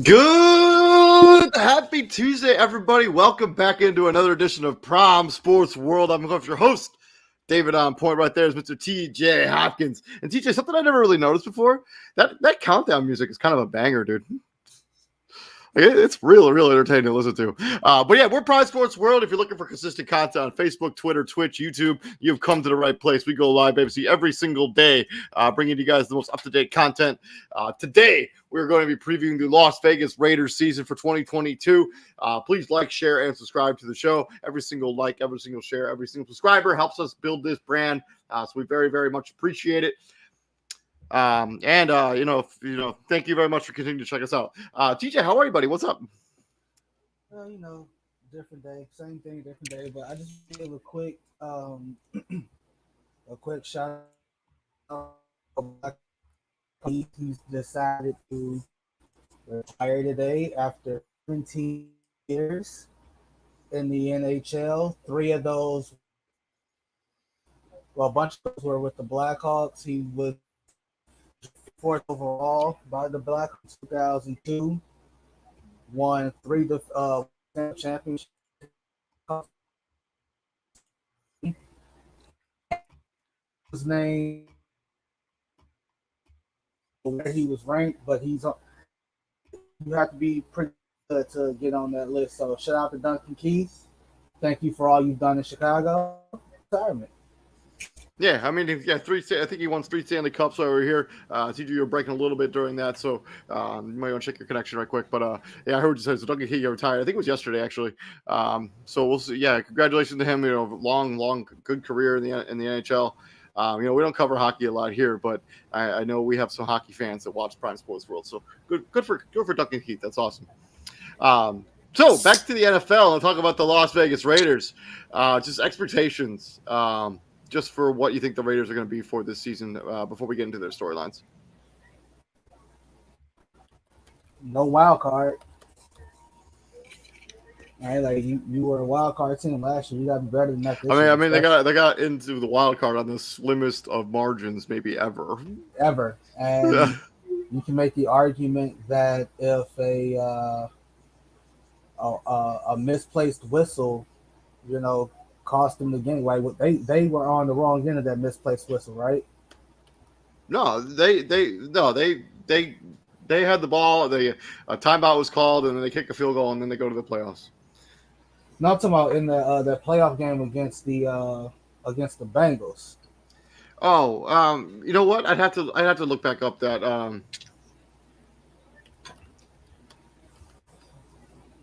Good, happy Tuesday, everybody. Welcome back into another edition of Prom Sports World. I'm your host, David. On point right there is Mr. TJ Hopkins. And TJ, something I never really noticed before, that countdown music is kind of a banger, dude. It's really entertaining to listen to. But yeah, we're Pride Sports World. If you're looking for consistent content on Facebook, Twitter, Twitch, YouTube, you've come to the right place. We go live, baby, every single day, bringing you guys the most up-to-date content. Today, we're going to be previewing the Las Vegas Raiders season for 2022. Please like, share, and subscribe to the show. Every single like, every single share, every single subscriber helps us build this brand. So we very much appreciate it. Thank you very much for continuing to check us out. TJ, how are you, buddy? What's up? Well, different day, same thing, different day. But I just give a quick, a quick shout out. He's decided to retire today after 17 years in the NHL. Three of those, well, a bunch of those were with the Blackhawks. He was fourth overall by the Blackhawks 2002. Won three championships. His name, where he was ranked, but you have to be pretty good to get on that list. So shout out to Duncan Keith. Thank you for all you've done in Chicago. Retirement. Yeah, I mean, I think he won 3 Stanley Cups over here. TJ, you were breaking a little bit during that, so you might want to check your connection right quick. But yeah, I heard you say so. Duncan Keith retired. I think it was yesterday, actually. So we'll see. Yeah, congratulations to him. Long, good career in the NHL. We don't cover hockey a lot here, but I know we have some hockey fans that watch Prime Sports World. So good for Duncan Keith. That's awesome. So back to the NFL and talk about the Las Vegas Raiders. Just expectations. Just for what you think the Raiders are going to be for this season before we get into their storylines. No wild card. All right, like you were a wild card team last year. You got to be better than that. I mean, they got into the wild card on the slimmest of margins, maybe ever. And you can make the argument that if a misplaced whistle, cost them the game. Like they were on the wrong end of that misplaced whistle, right? No, they had the ball. A timeout was called, and then they kick a field goal, and then they go to the playoffs. No, I'm talking about in the playoff game against the Bengals. Oh, you know what? I'd have to look back up that.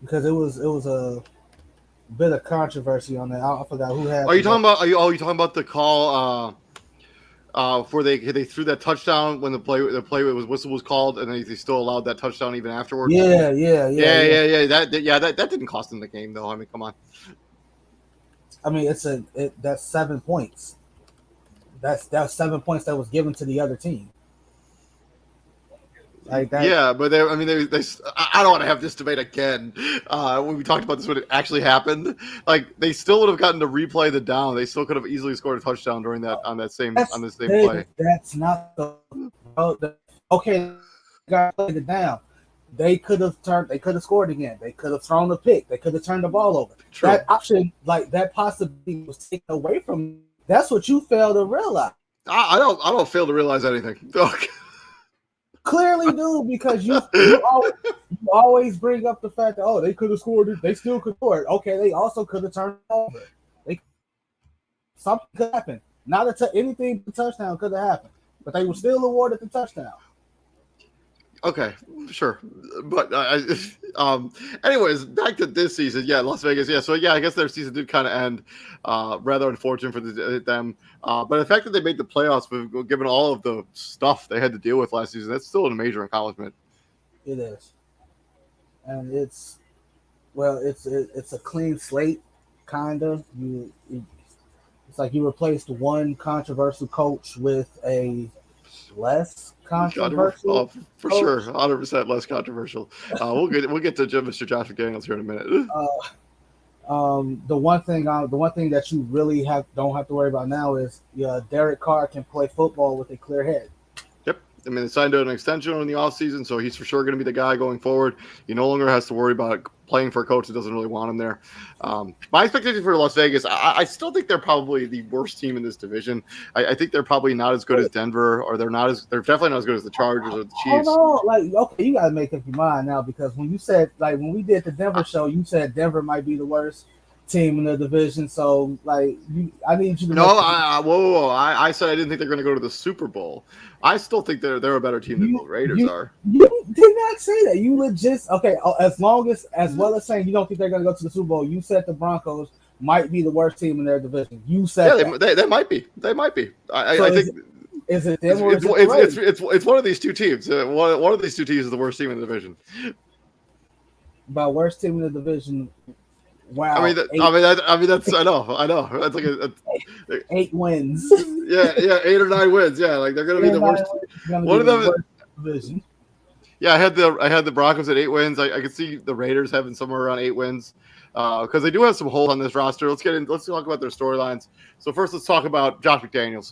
Because it was a bit of controversy on that. I forgot who had. Are you talking about the call where they threw that touchdown when the whistle was called, and then they still allowed that touchdown even afterwards? Yeah. That didn't cost them the game, though. I mean, come on. I mean, that's 7 points. That's 7 points that was given to the other team. Like that. Yeah, but I don't want to have this debate again. When we talked about this when it actually happened, like they still would have gotten to replay the down. They still could have easily scored a touchdown during that on the same play. That's not okay. Got played it down. They could have scored again. They could have thrown a pick. They could have turned the ball over. True. That option, like that possibility was taken away from you. That's what you fail to realize. I don't fail to realize anything. Clearly do, because you always bring up the fact that they could have scored it. They still could score it. Okay, they also could have turned it over. Something could happen. Not anything but touchdown could have happened, but they were still awarded the touchdown. Okay, sure, but anyways, back to this season. Yeah, Las Vegas. Yeah, so yeah, I guess their season did kind of end. Rather unfortunate for them. But the fact that they made the playoffs, given all of the stuff they had to deal with last season, that's still a major accomplishment. It is, and it's a clean slate, kind of. It's like you replaced one controversial coach with a less controversial. For sure, 100% less controversial. We'll get to Mr. Josh McDaniels here in a minute. The one thing that you really don't have to worry about now is Derek Carr can play football with a clear head. Yep, I mean, they signed an extension in the offseason, so he's for sure going to be the guy going forward. He no longer has to worry about playing for a coach that doesn't really want him there. My expectation for Las Vegas, I still think they're probably the worst team in this division. I think they're probably not as good as Denver, or they're definitely not as good as the Chargers or the Chiefs. Hold on, like, okay, you gotta make up your mind now, because when you said, like, when we did the Denver show, you said Denver might be the worst team in the division. So, like, I need you to. No, whoa. I said I didn't think they're going to go to the Super Bowl. I still think they're a better team than the Raiders are. You did not say that. You legit okay. As well as saying you don't think they're going to go to the Super Bowl, you said the Broncos might be the worst team in their division. You said they might be. They might be. I think. Is it them or it's one of these two teams. One of these two teams is the worst team in the division. By worst team in the division. Wow. I mean, that's I know. That's like 8 wins. Yeah, 8 or 9 wins. Yeah, like they're going to be the worst. One of them. Division. Yeah, I had the Broncos at 8 wins. I could see the Raiders having somewhere around 8 wins because they do have some holes on this roster. Let's talk about their storylines. So first, let's talk about Josh McDaniels.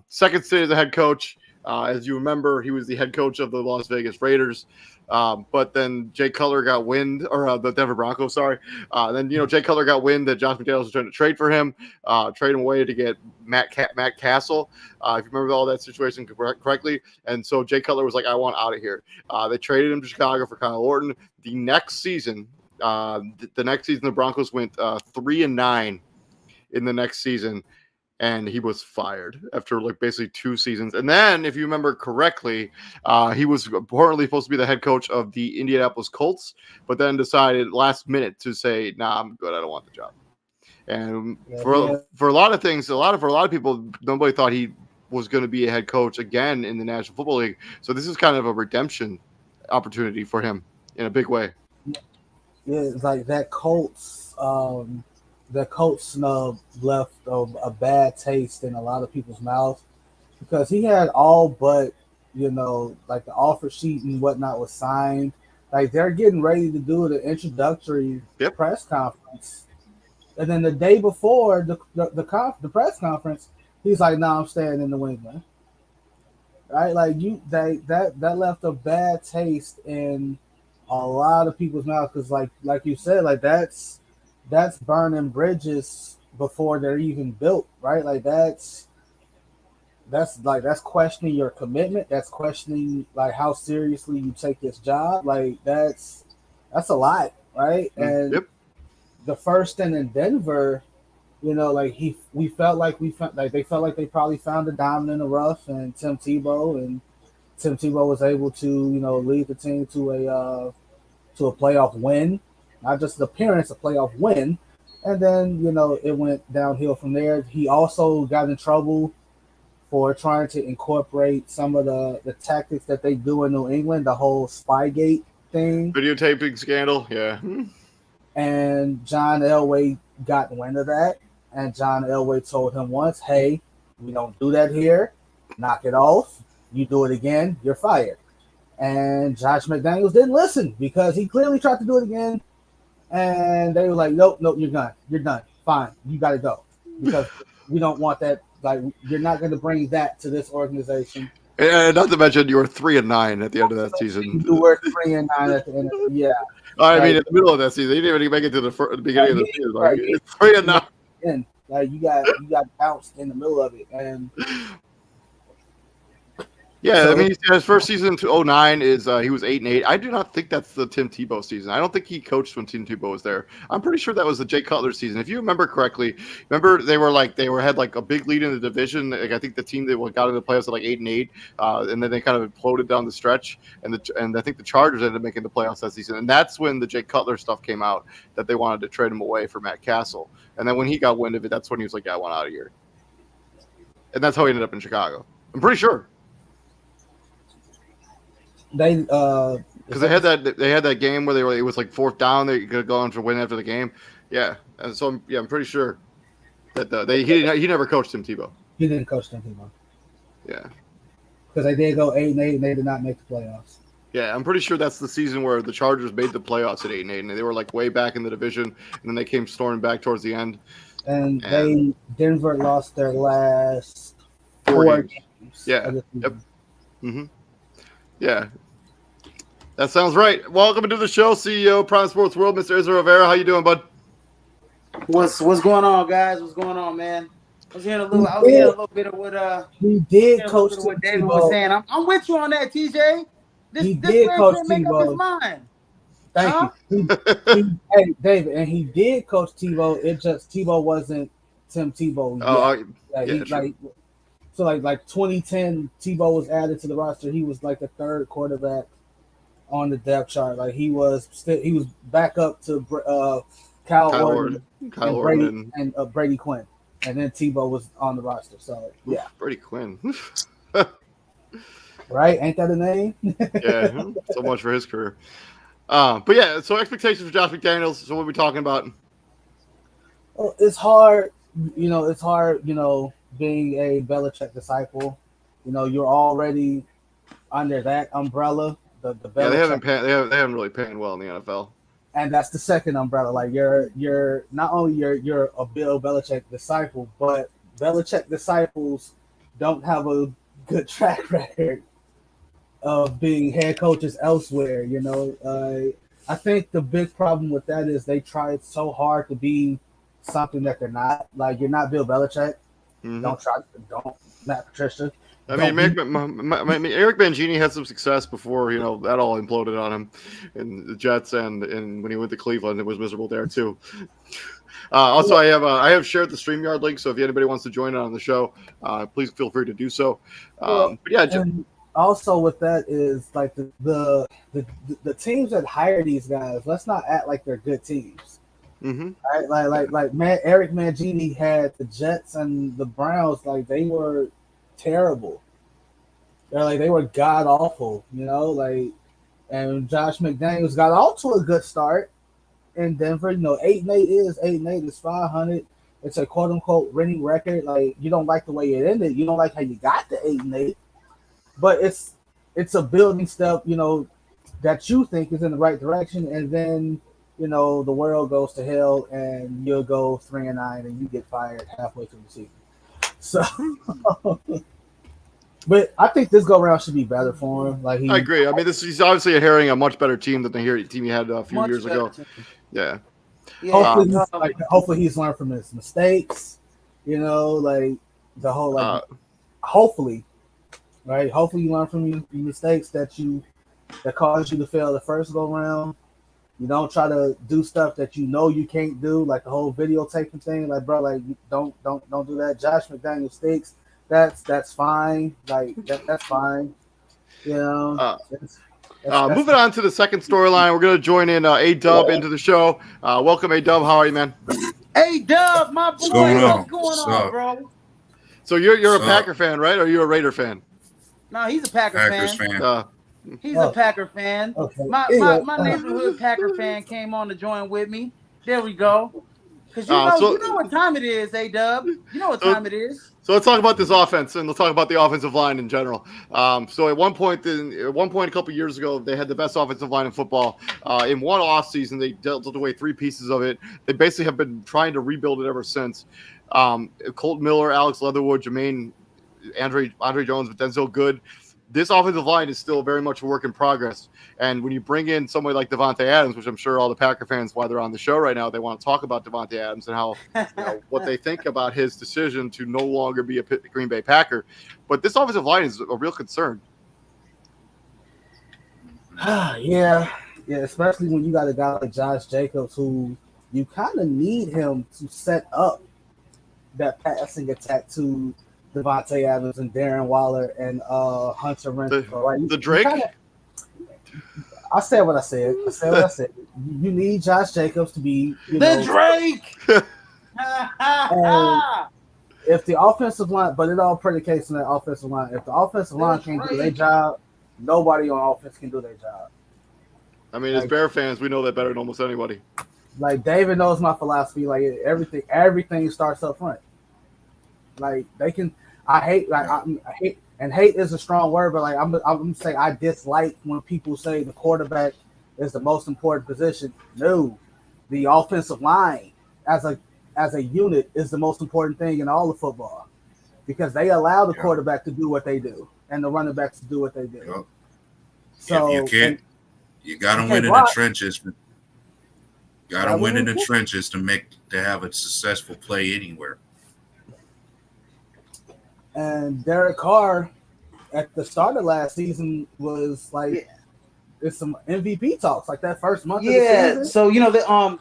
Second stint as a head coach. As you remember, he was the head coach of the Las Vegas Raiders. But then Jay Cutler got wind, or the Denver Broncos, sorry. Then, Jay Cutler got wind that Josh McDaniels was trying to trade for him, trade him away to get Matt Castle, if you remember all that situation correctly. And so Jay Cutler was like, I want out of here. They traded him to Chicago for Kyle Orton. The next season, the Broncos went 3-9 in the next season. And he was fired after basically 2 seasons. And then, if you remember correctly, he was reportedly supposed to be the head coach of the Indianapolis Colts, but then decided last minute to say, "Nah, I'm good. I don't want the job." And for a lot of things, for a lot of people, nobody thought he was going to be a head coach again in the National Football League. So this is kind of a redemption opportunity for him in a big way. Yeah, it's like that Colts. The Colts snub left a bad taste in a lot of people's mouths because he had all but, like the offer sheet and whatnot was signed. Like they're getting ready to do the introductory press conference. And then the day before the press conference, he's like, "No, I'm staying in New England." Right? Like that left a bad taste in a lot of people's mouths because like you said, like that's burning bridges before they're even built, right? Like that's questioning your commitment. That's questioning like how seriously you take this job. Like that's a lot, right? And the first stint in Denver, they felt like they probably found a diamond in the rough, and Tim Tebow was able to lead the team to a playoff win. Not just an appearance, a playoff win. And then, it went downhill from there. He also got in trouble for trying to incorporate some of the tactics that they do in New England, the whole Spygate thing. Videotaping scandal, yeah. And John Elway got wind of that. And John Elway told him once, "Hey, we don't do that here. Knock it off. You do it again, you're fired." And Josh McDaniels didn't listen because he clearly tried to do it again. And they were like, nope, you're done. You're done. Fine. You got to go. Because we don't want that. Like, you're not going to bring that to this organization. And not to mention, you were 3-9 at the end of that season. You were 3-9 at the end of yeah. I mean, in the middle of that season. You didn't even make it to the beginning of the season. Like, it's 3-9. Like, you got bounced in the middle of it. And yeah, I mean, his first season in 2009 is he was 8-8. I do not think that's the Tim Tebow season. I don't think he coached when Tim Tebow was there. I'm pretty sure that was the Jay Cutler season. If you remember correctly, they had like a big lead in the division. Like I think the team that got into the playoffs at like 8-8, and then they kind of imploded down the stretch. And I think the Chargers ended up making the playoffs that season. And that's when the Jay Cutler stuff came out that they wanted to trade him away for Matt Castle. And then when he got wind of it, that's when he was like, "Yeah, I want out of here." And that's how he ended up in Chicago. I'm pretty sure. Because they had that game where it was like 4th down. They could go on for win after the game. Yeah, and so I'm pretty sure that he never coached Tim Tebow. He didn't coach Tim Tebow. Yeah, because they did go 8-8 and they did not make the playoffs. Yeah, I'm pretty sure that's the season where the Chargers made the playoffs at 8-8, and they were like way back in the division, and then they came storming back towards the end. And Denver lost their last 4 games. Yeah. Yep. Mm-hmm. Yeah, that sounds right. Welcome to the show, CEO, Prime Sports World, Mr. Israel Rivera. How you doing, bud? What's going on, guys? What's going on, man? He I was hearing a did, little bit of what he did hearing a little coach bit of Tim what David was Tebow. saying. I'm with you on that, TJ. He This did man coach can't make up his Tebow. mind. Thank you. Hey, David, and he did coach Tebow. It just Tebow wasn't Tim Tebow yet. Yeah, true. So 2010, Tebow was added to the roster. He was like the third quarterback on the depth chart. Like he was back up to Kyle Orton Kyle and Orton Brady Quinn, and then Tebow was on the roster. So yeah, Brady Quinn. right? Ain't that a name? Yeah, so much for his career. But yeah, so expectations for Josh McDaniels. So what are we talking about? Well, it's hard. It's hard. Being a Belichick disciple. You're already under that umbrella. The Belichick, Yeah, they haven't really panned well in the NFL. And that's the second umbrella. Like you're not only you're a Bill Belichick disciple, but Belichick disciples don't have a good track record of being head coaches elsewhere. I think the big problem with that is they tried so hard to be something that they're not. Like you're not Bill Belichick. Mm-hmm. Don't Matt Patricia. I mean, Eric Mangini had some success before, that all imploded on him in the Jets and when he went to Cleveland, it was miserable there too. Also, I have shared the StreamYard link, so if anybody wants to join in on the show, please feel free to do so. But yeah, and also with that is like the teams that hire these guys. Let's not act like they're good teams. Mm-hmm. Right? Like Eric Mangini had the Jets and the Browns. Like they were terrible. They were god awful, and Josh McDaniels got off to a good start in Denver. 8-8 is 500. It's a quote unquote winning record. Like you don't like the way it ended. You don't like how you got to 8-8, but it's a building step, that you think is in the right direction, and then the world goes to hell and you'll go 3-9 and you get fired halfway through the season. So, but I think this go round should be better for him. I agree. I mean, he's obviously inhering a much better team than the team he had a few years ago. Yeah. Hopefully he's learned from his mistakes. The whole hopefully, right? Hopefully you learn from your mistakes that caused you to fail the first go round. You don't try to do stuff that you can't do, like the whole videotaping thing. Like, bro, don't do that. Josh McDaniels stinks. That's fine. Like that's fine. Moving on to the second storyline, we're gonna join in A-Dub into the show. Welcome, A-Dub. How are you, man? A-Dub, my boy. What's going on, bro? So you're a Packer fan, right? Or are you a Raider fan? No, he's a Packers fan. He's a Packer fan. Okay. My neighborhood Packer fan came on to join with me. There we go. Because you know what time it is, A-Dub. You know what time it is. So let's talk about this offense, and let's talk about the offensive line in general. So at one point a couple years ago, they had the best offensive line in football. In one offseason, they dealt away three pieces of it. They basically have been trying to rebuild it ever since. Colton Miller, Alex Leatherwood, Jermaine, Andre Jones, but Denzel Good. This offensive line is still very much a work in progress. And when you bring in somebody like Davante Adams, which I'm sure all the Packer fans, while they're on the show right now, they want to talk about Davante Adams and how what they think about his decision to no longer be a Green Bay Packer. But this offensive line is a real concern. Yeah, especially when you got a guy like Josh Jacobs, who you kind of need him to set up that passing attack to Davante Adams and Darren Waller and Hunter Renfrow. Right? The Drake? I said what I said. You need Josh Jacobs to be the Drake. And if the offensive line, but it all predicates on that offensive line. If the offensive line can't do their job, nobody on offense can do their job. I mean, as Bear fans, we know that better than almost anybody. Like David knows my philosophy. Like everything starts up front. Like they can, I hate, and hate is a strong word, but like I'm gonna say I dislike when people say the quarterback is the most important position. No, the offensive line as a unit is the most important thing in all of football because they allow the quarterback to do what they do. and the running backs to do what they did. Yep. So if you can't, you got to win in block. the trenches. Got to win in the trenches to have a successful play anywhere. And Derek Carr at the start of last season was like, it's some MVP talks like that first month. Of the season. So you know the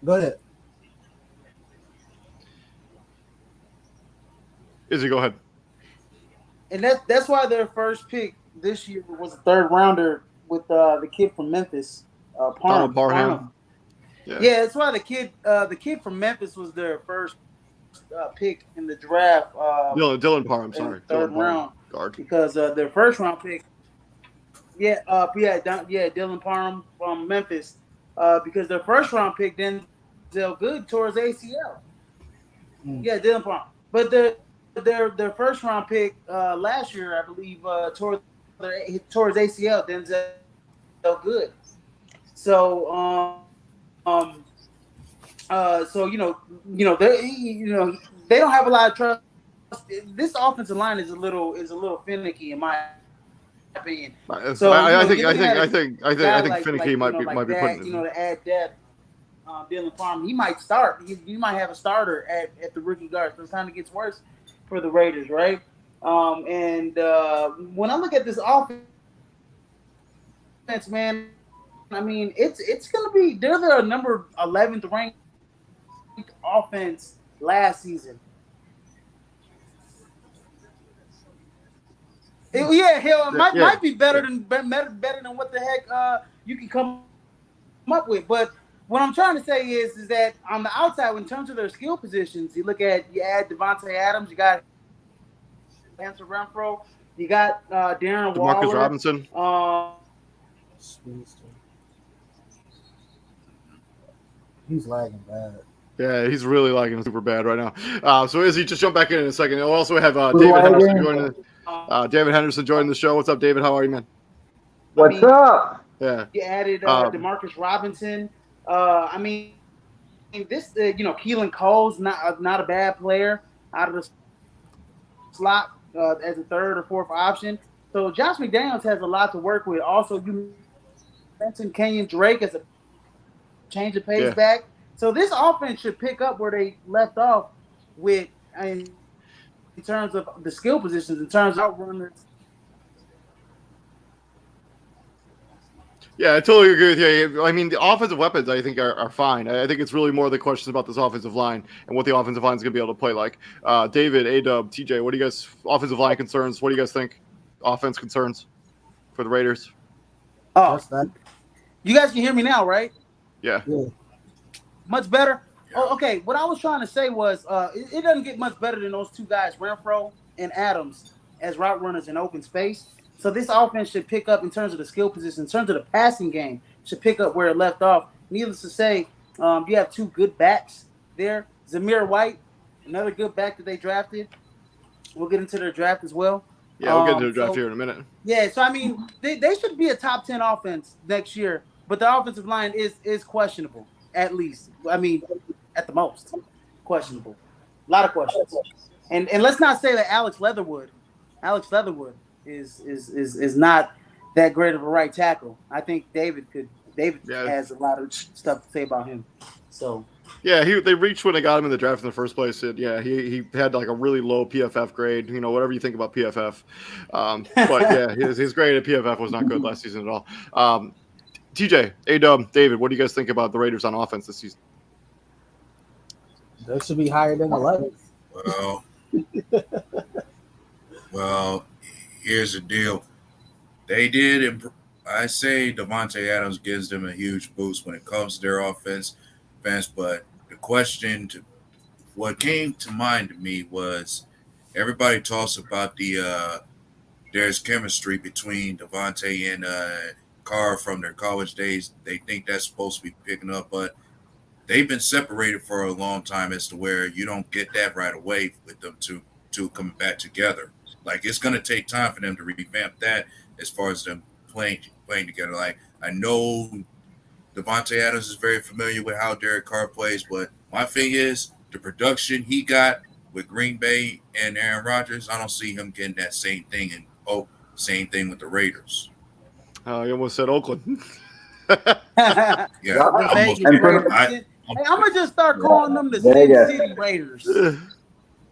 Go ahead. Izzy, go ahead. And that's why their first pick this year was a third rounder with the kid from Memphis, Parham. Yeah, that's why the kid from Memphis was their first pick in the draft. Dylan Parham, sorry, third round guard. Because their first round pick. Dylan Parham from Memphis. Because their first round pick Denzel Good towards ACL. Yeah, Dylan Parham. But their first round pick last year, I believe, towards ACL, Denzel Good. So so you know they don't have a lot of trust. This offensive line is a little finicky in my opinion. So I think finicky might be putting to add depth. Dylan Parham, he might start. You might have a starter at the rookie guard. So it kind of gets worse for the Raiders, right? And when I look at this offense, man, I mean it's gonna be they're the number 11th ranked offense last season. Might be better than what the heck you can come up with. But what I'm trying to say is that on the outside, in terms of their skill positions, you add Devontae Adams, you got Answer Renfro, you got Darren Waller, Demarcus Robinson. He's lagging bad. Yeah, he's really lagging super bad right now. So Izzy, just jump back in a second. We'll also have David Henderson joining. David Henderson joining the show. What's up, David? How are you, man? What's up? Yeah. You added Demarcus Robinson. I mean, this Keelan Cole's not a bad player out of the slot as a third or fourth option. So Josh McDaniels has a lot to work with. Also, you mentioned Kenyon Drake as a change of pace back. So this offense should pick up where they left off with in terms of the skill positions, in terms of outrunners. Yeah, I totally agree with you. I mean, the offensive weapons, I think, are fine. I think it's really more the questions about this offensive line and what the offensive line is going to be able to play like. David, A-Dub, TJ, what do you guys – offensive line concerns? What do you guys think? Offense concerns for the Raiders? Oh, you guys can hear me now, right? Yeah. Much better? Oh, okay. What I was trying to say was it doesn't get much better than those two guys, Renfro and Adams, as route runners in open space. So this offense should pick up in terms of the skill position, in terms of the passing game, should pick up where it left off. Needless to say, you have two good backs there. Zamir White, another good back that they drafted. We'll get into their draft as well. Yeah, we'll get into the draft here in a minute. Yeah, so I mean, they should be a top 10 offense next year, but the offensive line is questionable, at least. I mean, at the most, questionable. A lot of questions. And let's not say that Alex Leatherwood is not that great of a right tackle. I think David has a lot of stuff to say about him. So yeah, they reached when they got him in the draft in the first place. And yeah, he had like a really low PFF grade. You know, whatever you think about PFF, but yeah, his grade at PFF was not good last season at all. TJ, A-Dub, David, what do you guys think about the Raiders on offense this season? They should be higher than 11. Well, here's the deal. They did. I say Devontae Adams gives them a huge boost when it comes to their offense. But the question, what came to mind to me was everybody talks about there's chemistry between Devontae and Carr from their college days. They think that's supposed to be picking up, but they've been separated for a long time as to where you don't get that right away with them to come back together. Like, it's going to take time for them to revamp that as far as them playing together. Like, I know Devontae Adams is very familiar with how Derek Carr plays, but my thing is the production he got with Green Bay and Aaron Rodgers, I don't see him getting that same thing. And same thing with the Raiders. You almost said Oakland. Yeah, The Vegas And for- Raiders. Hey, I'm gonna just start calling them the Vegas. Sin City Raiders.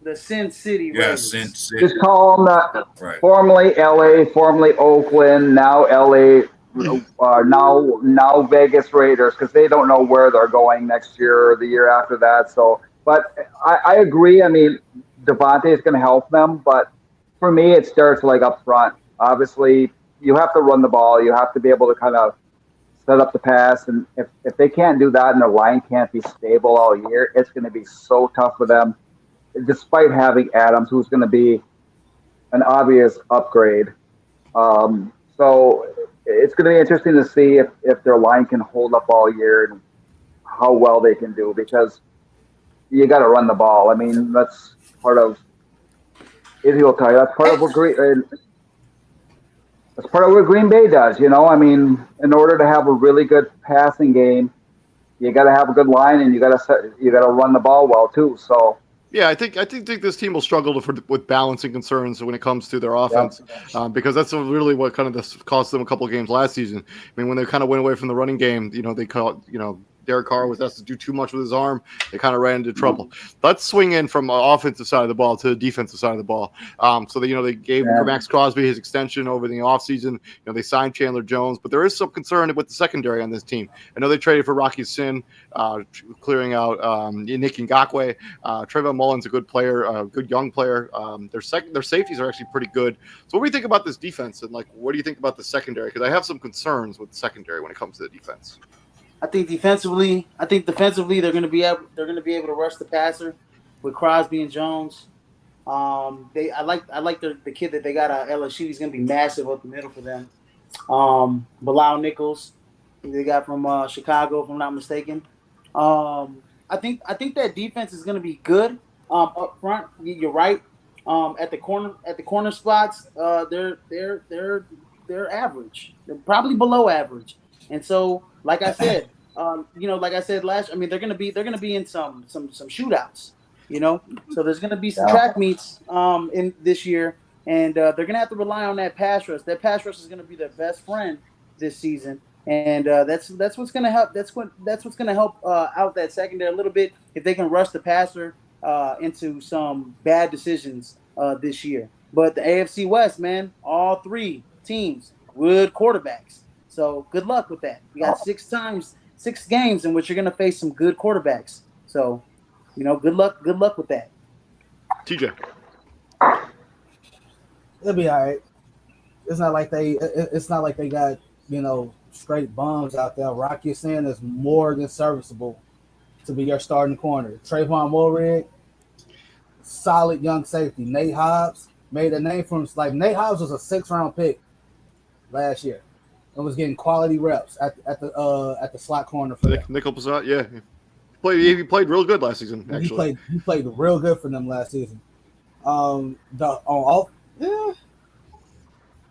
The Sin City yeah, Raiders. Sin City. Just call them Right. formerly LA, formerly Oakland, now LA, now Vegas Raiders, because they don't know where they're going next year or the year after that. So, but I agree. I mean, Devontae is going to help them, but for me, it starts like up front. Obviously, you have to run the ball. You have to be able to kind of set up the pass, and if they can't do that and their line can't be stable all year, it's going to be so tough for them. Despite having Adams, who's going to be an obvious upgrade. So it's going to be interesting to see if their line can hold up all year and how well they can do, because you got to run the ball. I mean, that's part of Izzy will tell you, that's part of what Green Bay does. You know, I mean, in order to have a really good passing game, you got to have a good line, and you got to run the ball well too. So. Yeah, I think this team will struggle with balancing concerns when it comes to their offense, because that's really what kind of cost them a couple of games last season. I mean, when they kind of went away from the running game, they caught, Derek Carr was asked to do too much with his arm. They kind of ran into trouble. Let's swing in from offensive side of the ball to the defensive side of the ball. So they gave Max Crosby his extension over the offseason. They signed Chandler Jones, but there is some concern with the secondary on this team. I know they traded for Rocky Sin, clearing out Nick Ngakoue. Trayvon Mullen's a good player, a good young player. Their safeties are actually pretty good. So what do you think about this defense, and what do you think about the secondary? Because I have some concerns with the secondary when it comes to the defense. I think defensively they're going to be able to rush the passer with Crosby and Jones. I like the kid that they got at LSU. He's going to be massive up the middle for them. Bilal Nichols, they got from Chicago, if I'm not mistaken. I think that defense is going to be good up front. You're right. At the corner spots, they're average. They're probably below average. And so, like I said, last, I mean, they're gonna be in some shootouts, So there's gonna be some track meets in this year, and they're gonna have to rely on that pass rush. That pass rush is gonna be their best friend this season, and that's what's gonna help. That's what's gonna help out that secondary a little bit if they can rush the passer into some bad decisions this year. But the AFC West, man, all three teams good quarterbacks. So good luck with that. You got 6 games in which you're going to face some good quarterbacks. So, good luck with that. TJ. It'll be all right. It's not like they got, straight bums out there. Rocky Sin is more than serviceable to be your starting corner. Trayvon Mulrig, solid young safety. Nate Hobbs made a name for him. Nate Hobbs was a 6th-round pick last year and was getting quality reps at the slot corner for them. Nickel Passat, yeah. He played real good last season, actually. He played real good for them last season. And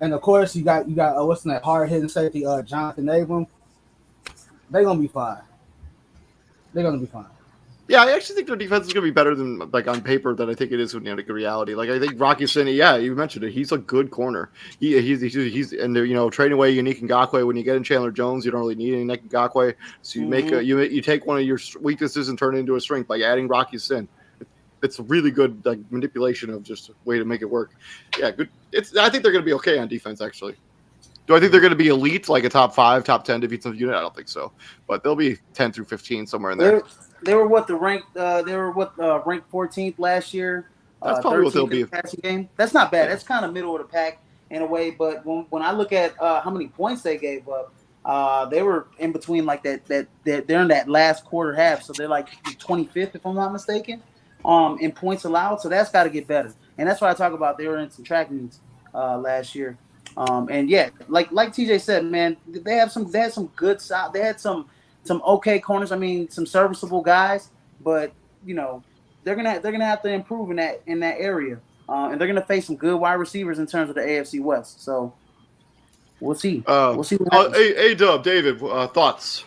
of course you got what's that hard hitting safety, Jonathan Abram. They're gonna be fine. Yeah, I actually think their defense is going to be better than on paper than I think it is in reality. I think Rocky Cine, yeah, you mentioned it. He's a good corner. He's and trading away Unique Ngakoue when you get in Chandler Jones, you don't really need any Nick Ngakoue. So you you take one of your weaknesses and turn it into a strength by adding Rocky Sin. It's a really good manipulation of just a way to make it work. Yeah, good. I think they're going to be okay on defense. Actually, do I think they're going to be elite, like a top 5, top 10 defensive unit? I don't think so, but they'll be 10 through 15 somewhere in there. They were ranked 14th last year. That's probably what they'll be. Passing game. That's not bad. That's kind of middle of the pack in a way. But when I look at how many points they gave up, they were in between that. They're in that last quarter half, so they're 25th if I'm not mistaken, in points allowed. So that's got to get better. And that's why I talk about they were in some track meets last year. And yeah, like TJ said, man, they had some good side. They had some okay corners. I mean, some serviceable guys, but they're gonna have to improve in that area, and they're gonna face some good wide receivers in terms of the AFC West. So we'll see. We'll see what happens. A-Dub, David, thoughts?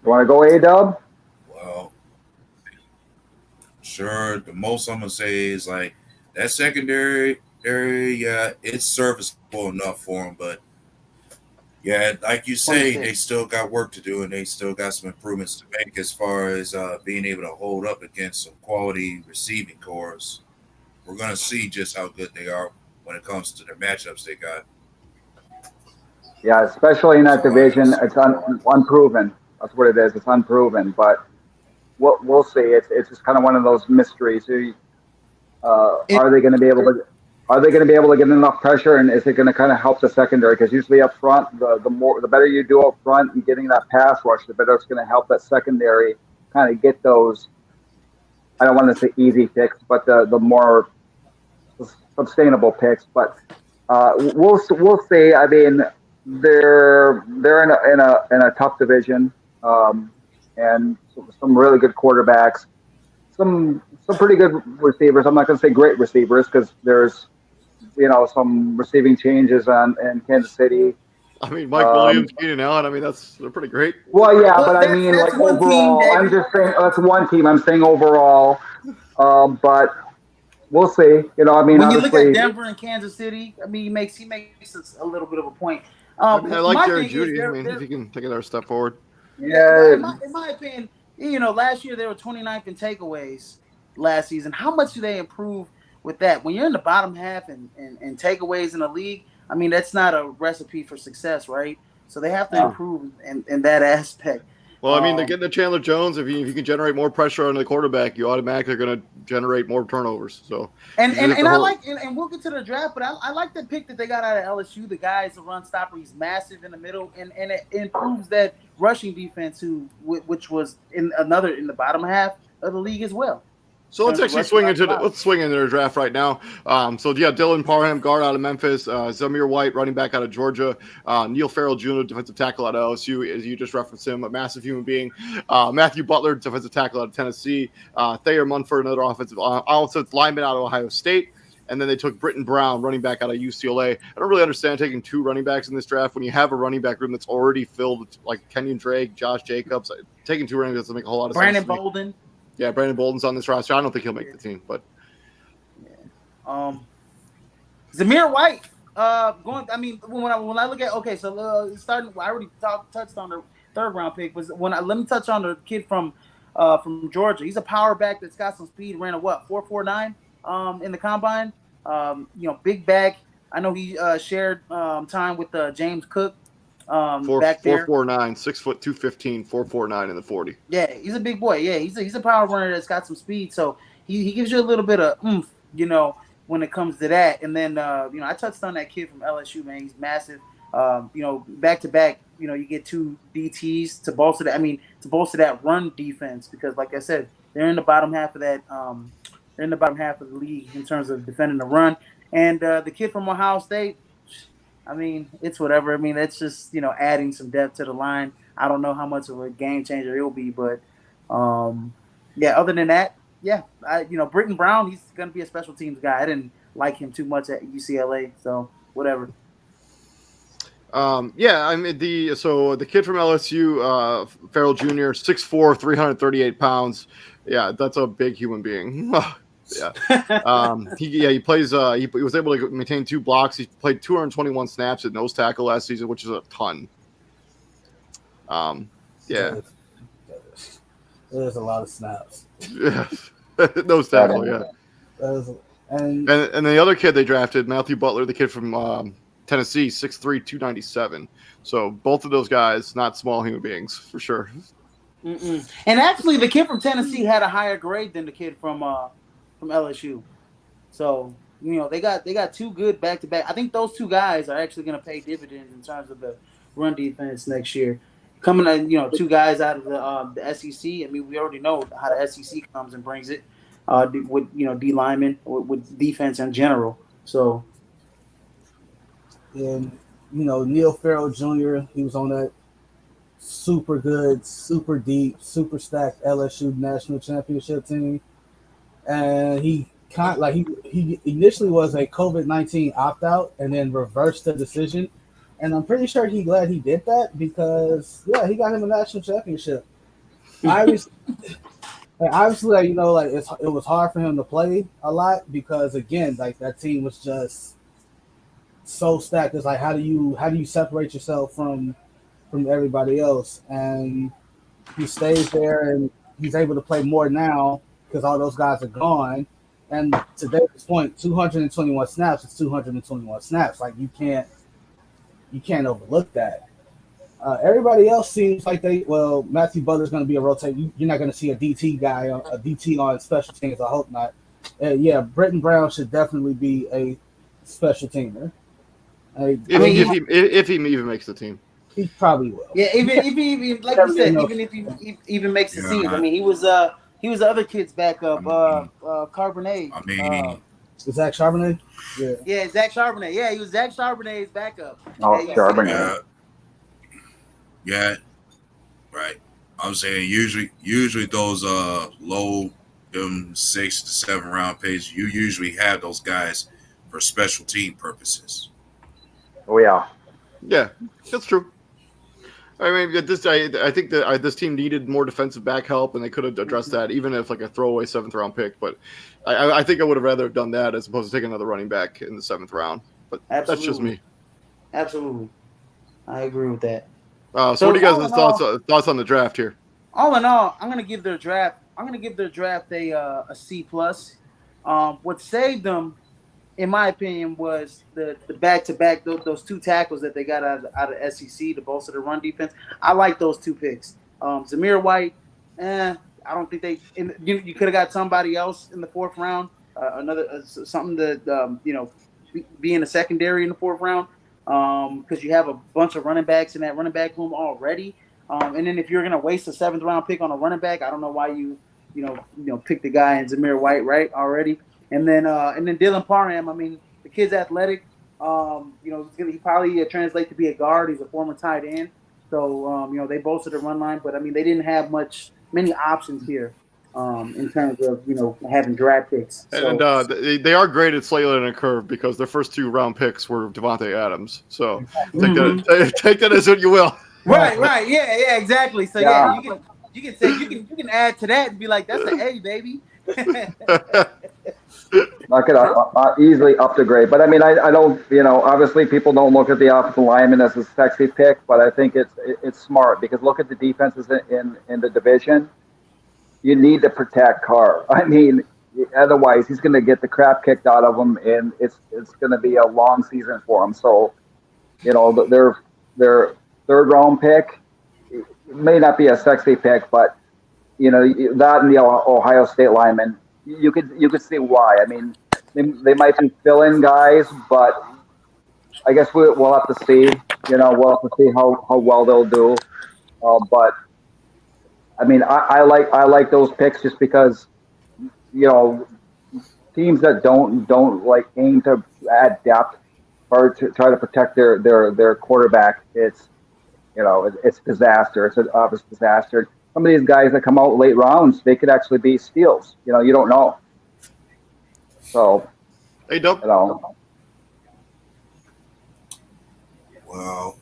You want to go A-Dub? Well, Sure. The most I'm gonna say is like that secondary area. Yeah, it's serviceable enough for them, but yeah, like you say, 26. they still got work to do, and they still got some improvements to make as far as being able to hold up against some quality receiving cores. We're gonna see just how good they are when it comes to the matchups they got. Yeah, especially in that So I division, guess it's unproven. That's what it is. It's unproven, but we'll see. It's just kind of one of those mysteries. It, Are they going to be able to? Are they going to be able to get enough pressure, and is it going to kind of help the secondary? Because usually up front, the better you do up front and getting that pass rush, the better it's going to help that secondary kind of get those. I don't want to say easy picks, but the more sustainable picks. But we'll see. I mean, they're in a tough division, and some really good quarterbacks, some pretty good receivers. I'm not going to say great receivers because there's some receiving changes on in Kansas City. I mean, Mike Um, Williams, Keenan Allen. I mean, they're pretty great. well, yeah, well, but I mean, that's like one team, overall, I'm David. just saying that's one team. I'm saying overall, but we'll see. I mean, When you look at obviously, Denver and Kansas City, I mean, he makes us a little bit of a point. I mean, I like My Jared thing is Judy. I mean, if they're he can take another step forward. yeah. Well, yeah, in my opinion, last year they were 29th in takeaways last season. How much do they improve with that? When you're in the bottom half and takeaways in the league, I mean, that's not a recipe for success, right? So they have to no. improve in that aspect. Well, I mean, they're getting to Chandler Jones. If you can generate more pressure on the quarterback, you automatically are going to generate more turnovers. So, And you and, just have and to I hold- like and we'll get to the draft, but I like the pick that they got out of LSU. The guy is a run stopper. He's massive in the middle, and it improves that rushing defense, which was in the bottom half of the league as well. So let's Terms of actually rushing yards allowed. let's swing into the draft right now. So yeah, Dylan Parham, guard out of Memphis, Zamir White, running back out of Georgia, Neil Farrell Jr., defensive tackle out of LSU, as you just referenced him, a massive human being. Matthew Butler, defensive tackle out of Tennessee, Thayer Munford, another offensive lineman out of Ohio State. And then they took Britton Brown, running back out of UCLA. I don't really understand taking two running backs in this draft when you have a running back room that's already filled with like Kenyon Drake, Josh Jacobs. Taking two running backs doesn't make a whole lot of Brandon sense. Brandon Bolden. Yeah, Brandon Bolden's on this roster. I don't think he'll make the team, but Zamir White. Going. I mean, when I look at starting. I already touched on the third round pick. Let me touch on the kid from Georgia. He's a power back that's got some speed. Ran a 4.49 in the combine. Big back. I know he shared time with James Cook back there. 4'9", 6'2", 215, 4'9" in the 40. Yeah, he's a big boy. Yeah, he's a power runner that's got some speed. So he gives you a little bit of oomph, when it comes to that. And then I touched on that kid from LSU, man. He's massive. Back to back, you get two DTs to bolster that. I mean, to bolster that run defense because, like I said, they're in the bottom half of that. They're in the bottom half of the league in terms of defending the run. And the kid from Ohio State, I mean, it's whatever. I mean, that's just adding some depth to the line. I don't know how much of a game changer it'll be, but other than that, Britton Brown, he's gonna be a special teams guy. I didn't like him too much at UCLA, so whatever. I mean the kid from LSU, Farrell Jr., 6'4", 338 pounds. Yeah, that's a big human being. Yeah. He plays. He was able to maintain 2 blocks. He played 221 snaps at nose tackle last season, which is a ton. There's a lot of snaps. Yeah, nose tackle. Yeah. And the other kid they drafted, Matthew Butler, the kid from Tennessee, 6'3", 297. So both of those guys, not small human beings for sure. Mm-mm. And actually, the kid from Tennessee had a higher grade than the kid from LSU. So they got 2 good back to back. I think those 2 guys are actually going to pay dividends in terms of the run defense next year. Coming at 2 guys out of the SEC. I mean, we already know how the SEC comes and brings it with D linemen with defense in general. So, and Neil Farrell Jr. He was on that super good, super deep, super stacked LSU national championship team, and he initially was a COVID-19 opt out and then reversed the decision. And I'm pretty sure he's glad he did that because, he got him a national championship. And obviously, like, like it was hard for him to play a lot because again, like that team was just so stacked. It's like how do you separate yourself from everybody else? And he stays there and he's able to play more now because all those guys are gone. And to David's point, 221 snaps is 221 snaps. Like you can't overlook that. Everybody else seems like Matthew Butler's going to be a rotate. You're not going to see a DT guy, a DT on special teams. I hope not. Yeah, Britton Brown should definitely be a special teamer. If he even makes the team, he probably will. Yeah, even like you said, even if he even makes the team. I mean, he was the other kid's backup, Carbonet. I mean, Zach Charbonnet. Yeah, Zach Charbonnet. Yeah, he was Zach Charbonnet's backup. Oh, Yeah, Charbonnet. Yeah, right. I'm saying usually those low 6 to 7 round picks, you usually have those guys for special team purposes. Oh yeah. yeah, that's true. I mean, I think that this team needed more defensive back help, and they could have addressed that, even if like a throwaway 7th round pick. But I think I would have rather have done that as opposed to taking another running back in the 7th round. But that's just me. Absolutely, I agree with that. So what do you guys' thoughts on the draft here? All in all, I'm gonna give their draft a C plus. What saved them, in my opinion, was the back-to-back those 2 tackles that they got out of SEC to bolster the run defense. I like those 2 picks. Zamir White, I don't think you could have got somebody else in the 4th round, something that be in the secondary in the 4th round. Because you have a bunch of running backs in that running back room already. And then if you're going to waste a 7th round pick on a running back, I don't know why you pick the guy in Zamir White, right, already. And then Dylan Parham, I mean, the kid's athletic. He probably translate to be a guard. He's a former tight end. So, they bolstered the run line. But, I mean, they didn't have many options here. In terms of having draft picks, and they are graded slightly on a curve because their first 2 round picks were Devontae Adams. So take that as what you will. Right, yeah, exactly. So you can add to that and be like, that's an A, baby. Knock it up, easily up the grade. But I mean, I don't, obviously people don't look at the offensive lineman as a sexy pick, but I think it's smart because look at the defenses in the division. You need to protect Carr. I mean, otherwise he's going to get the crap kicked out of him, and it's going to be a long season for him. So, their 3rd round pick may not be a sexy pick, but that and the Ohio State lineman, you could see why. I mean, they might be fill-in guys, but I guess we'll have to see. We'll have to see how well they'll do. But I mean, I like those picks just because, teams that don't like aim to add depth or to try to protect their quarterback, it's disaster. It's an obvious disaster. Some of these guys that come out late rounds, they could actually be steals. You don't know. So, hey, Doug. Well,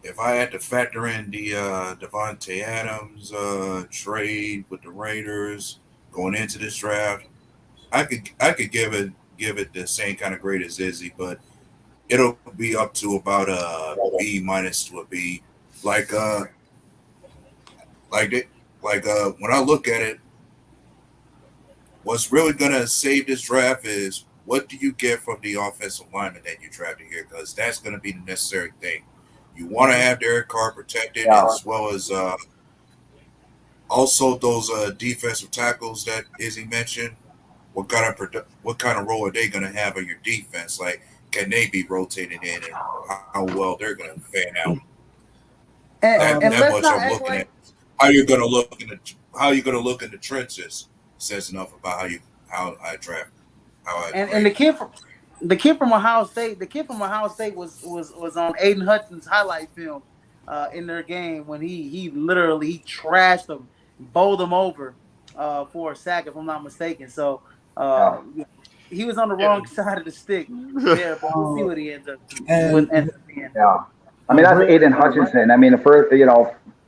if I had to factor in the Devontae Adams trade with the Raiders going into this draft, I could give it the same kind of grade as Izzy, but it'll be up to about a B minus to a B. When I look at it, what's really gonna save this draft is what do you get from the offensive lineman that you drafted here, because that's gonna be the necessary thing. You want to have Derek Carr protected, as well as also those defensive tackles that Izzy mentioned. What kind of role are they going to have in your defense? Like, can they be rotated in, and how well they're going to fan out? And that much I'm looking at. How you're going to look in the trenches says enough about how I draft. And the kid from Ohio State was on Aiden Hudson's highlight film in their game when he literally trashed them, bowled them over for a sack, if I'm not mistaken. So he was on the wrong side of the stick there, but we'll see what he ends up doing. Yeah, I mean, that's Aiden Hutchinson. I mean,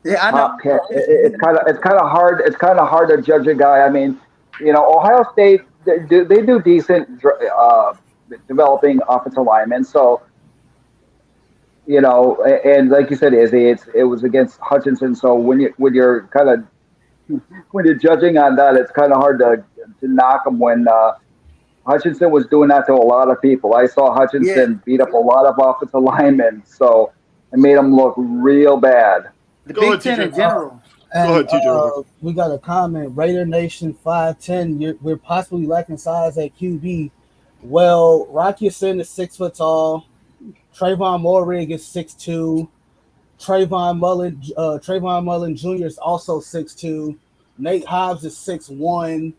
Yeah, I know. top pick. It's kind of hard. It's kind of hard to judge a guy. I mean, Ohio State they do decent developing offensive linemen. So and like you said, Izzy, it was against Hutchinson. So when you're judging on that, it's kind of hard to knock him when Hutchinson was doing that to a lot of people. I saw Yeah, Hutchinson beat up a lot of offensive linemen, so it made him look real bad. the Go Big ahead, Ten TJ. in general. Go ahead, And TJ. we got a comment. Raider Nation 5'10". We're possibly lacking size at QB. Well, Rocky Sin is 6 foot tall. Trayvon Morig is 6'2". Trayvon Mullen Jr. is also 6'2". Nate Hobbs is 6'1".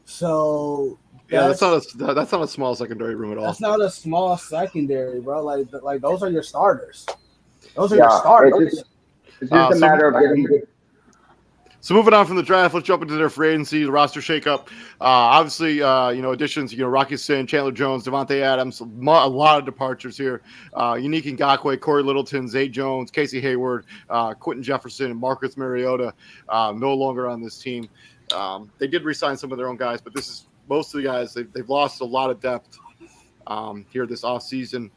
So Yeah, that's not a small secondary room at all. that's not a small secondary, bro. Like those are your starters. Those are your Yeah, starters. it's just a matter of getting. So moving on from the draft, let's jump into their free agency, the roster shakeup. Obviously, additions, Rocky Sin, Chandler Jones, Devontae Adams, a lot of departures here. Unique Ngakoue, Corey Littleton, Zay Jones, Casey Hayward, Quentin Jefferson, and Marcus Mariota no longer on this team. They did re-sign some of their own guys, but this is most of the guys. They've lost a lot of depth here this offseason.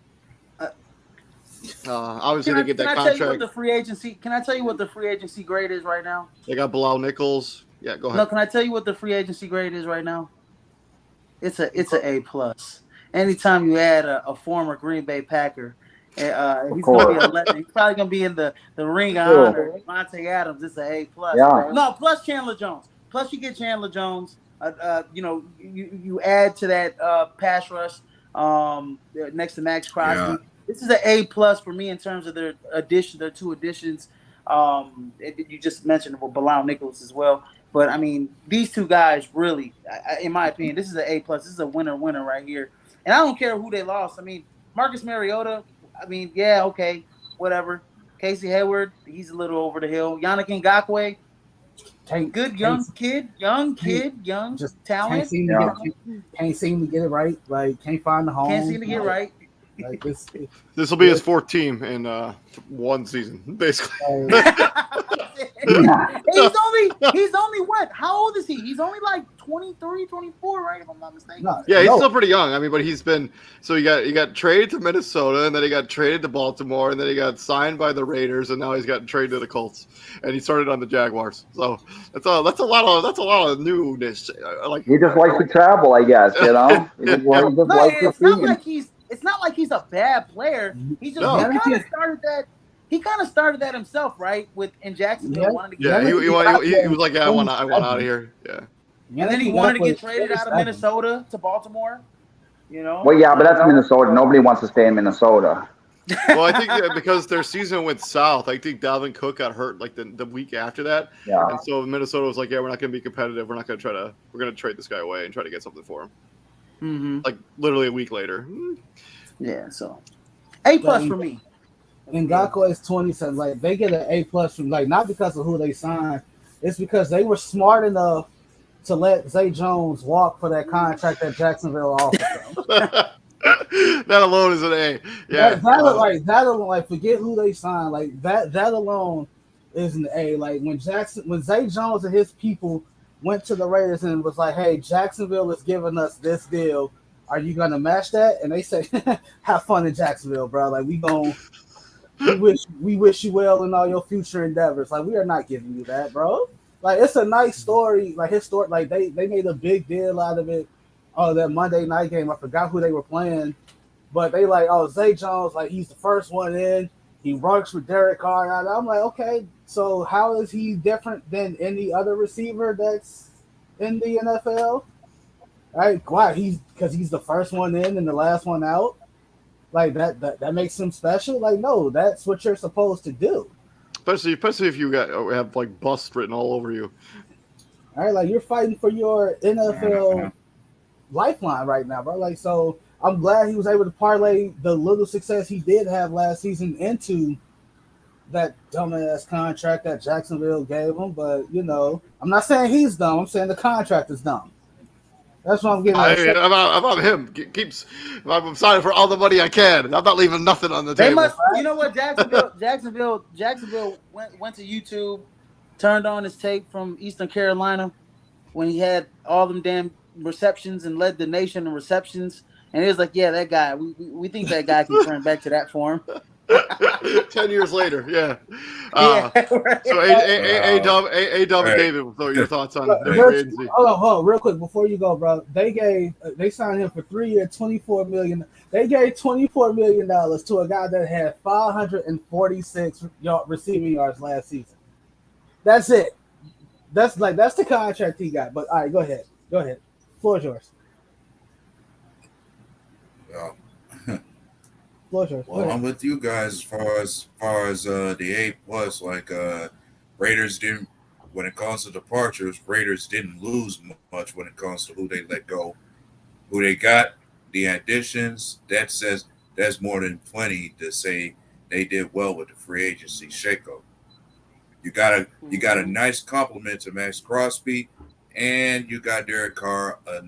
Obviously, they get that contract. Can I tell you what the free agency? Can I tell you what the free agency grade is right now? They got Bilal Nichols. Yeah, go ahead. No, can I tell you what the free agency grade is right now? It's an A plus. Anytime you add a former Green Bay Packer, he's probably gonna be in the ring of honor. Devontae Adams, it's an A plus. Yeah. No, plus Chandler Jones. Plus you get Chandler Jones. You add to that pass rush next to Max Crosby. Yeah. This is an A plus for me in terms of their two additions. You just mentioned Bilal Nichols as well. But, I mean, these two guys really, in my opinion, this is an A plus. This is a winner right here. And I don't care who they lost. I mean, Marcus Mariota, yeah, okay, whatever. Casey Hayward, he's a little over the hill. Yannick Ngakoue, good young kid, young talent. Can't seem to get it right. Like, can't find the home. Can't seem to get right. Like this will be his fourth team in one season, basically. He's only what? How old is he? He's only like 23, 24, right? If I'm not mistaken. Yeah, he's still pretty young. I mean, but he got traded to Minnesota, and then he got traded to Baltimore, and then he got signed by the Raiders, and now he's got traded to the Colts, and he started on the Jaguars. So that's a lot of newness. He just likes to travel, I guess. It's not like he's a bad player. He just He kind of started that himself, right? In Jacksonville, wanted to get he was like, I want out of here. Yeah. And then he wanted to get traded out of Minnesota to Baltimore. Well, yeah, but that's Minnesota. Nobody wants to stay in Minnesota. Well, I think because their season went south, I think Dalvin Cook got hurt like the week after that. Yeah. And so Minnesota was like, yeah, we're not going to be competitive. We're going to trade this guy away and try to get something for him. Mm-hmm. Like literally a week later. Yeah. So A plus for me. Ngakoue is 27. Like they get an A plus from not because of who they signed. It's because they were smart enough to let Zay Jones walk for that contract that Jacksonville offered them. That alone is an A. Yeah. That alone, forget who they signed. Like that alone is an A. Like when Zay Jones and his people went to the Raiders and was like, hey, Jacksonville is giving us this deal. Are you gonna match that? And they say, have fun in Jacksonville, bro. Like we wish you well in all your future endeavors. Like we are not giving you that, bro. Like it's a nice story. Like his story, like they made a big deal out of it. Oh, that Monday night game. I forgot who they were playing. But they Zay Jones, he's the first one in. He works with Derek Carr. I'm like, okay, so how is he different than any other receiver that's in the NFL? Right? Why? Because he's the first one in and the last one out. Like that makes him special. Like, no, that's what you're supposed to do. Especially if you have bust written all over you. All right, like you're fighting for your NFL lifeline right now, bro. Like, so I'm glad he was able to parlay the little success he did have last season into that dumbass contract that Jacksonville gave him. But I'm not saying he's dumb. I'm saying the contract is dumb. That's what I'm getting at. I'm him. I'm signing for all the money I can. I'm not leaving nothing on the They table. must. You know what? Jacksonville went to YouTube, turned on his tape from Eastern Carolina when he had all them damn receptions and led the nation in receptions. And it was like, yeah, that guy. We think that guy can turn back to that form. 10 years later, yeah. Yeah. Right. So A-Dub and David, so your thoughts on the free agency? Hold on, real quick before you go, bro. They signed him for 3 years, $24 million. They gave $24 million to a guy that had 546 receiving yards last season. That's it. That's the contract he got. But all right, go ahead. Floor is yours. Well, I'm with you guys as far as the A+. Like Raiders didn't, when it comes to departures, Raiders didn't lose much when it comes to who they let go, who they got, the additions. That's more than plenty to say they did well with the free agency shakeup. You got a nice compliment to Max Crosby, and you got Derek Carr, a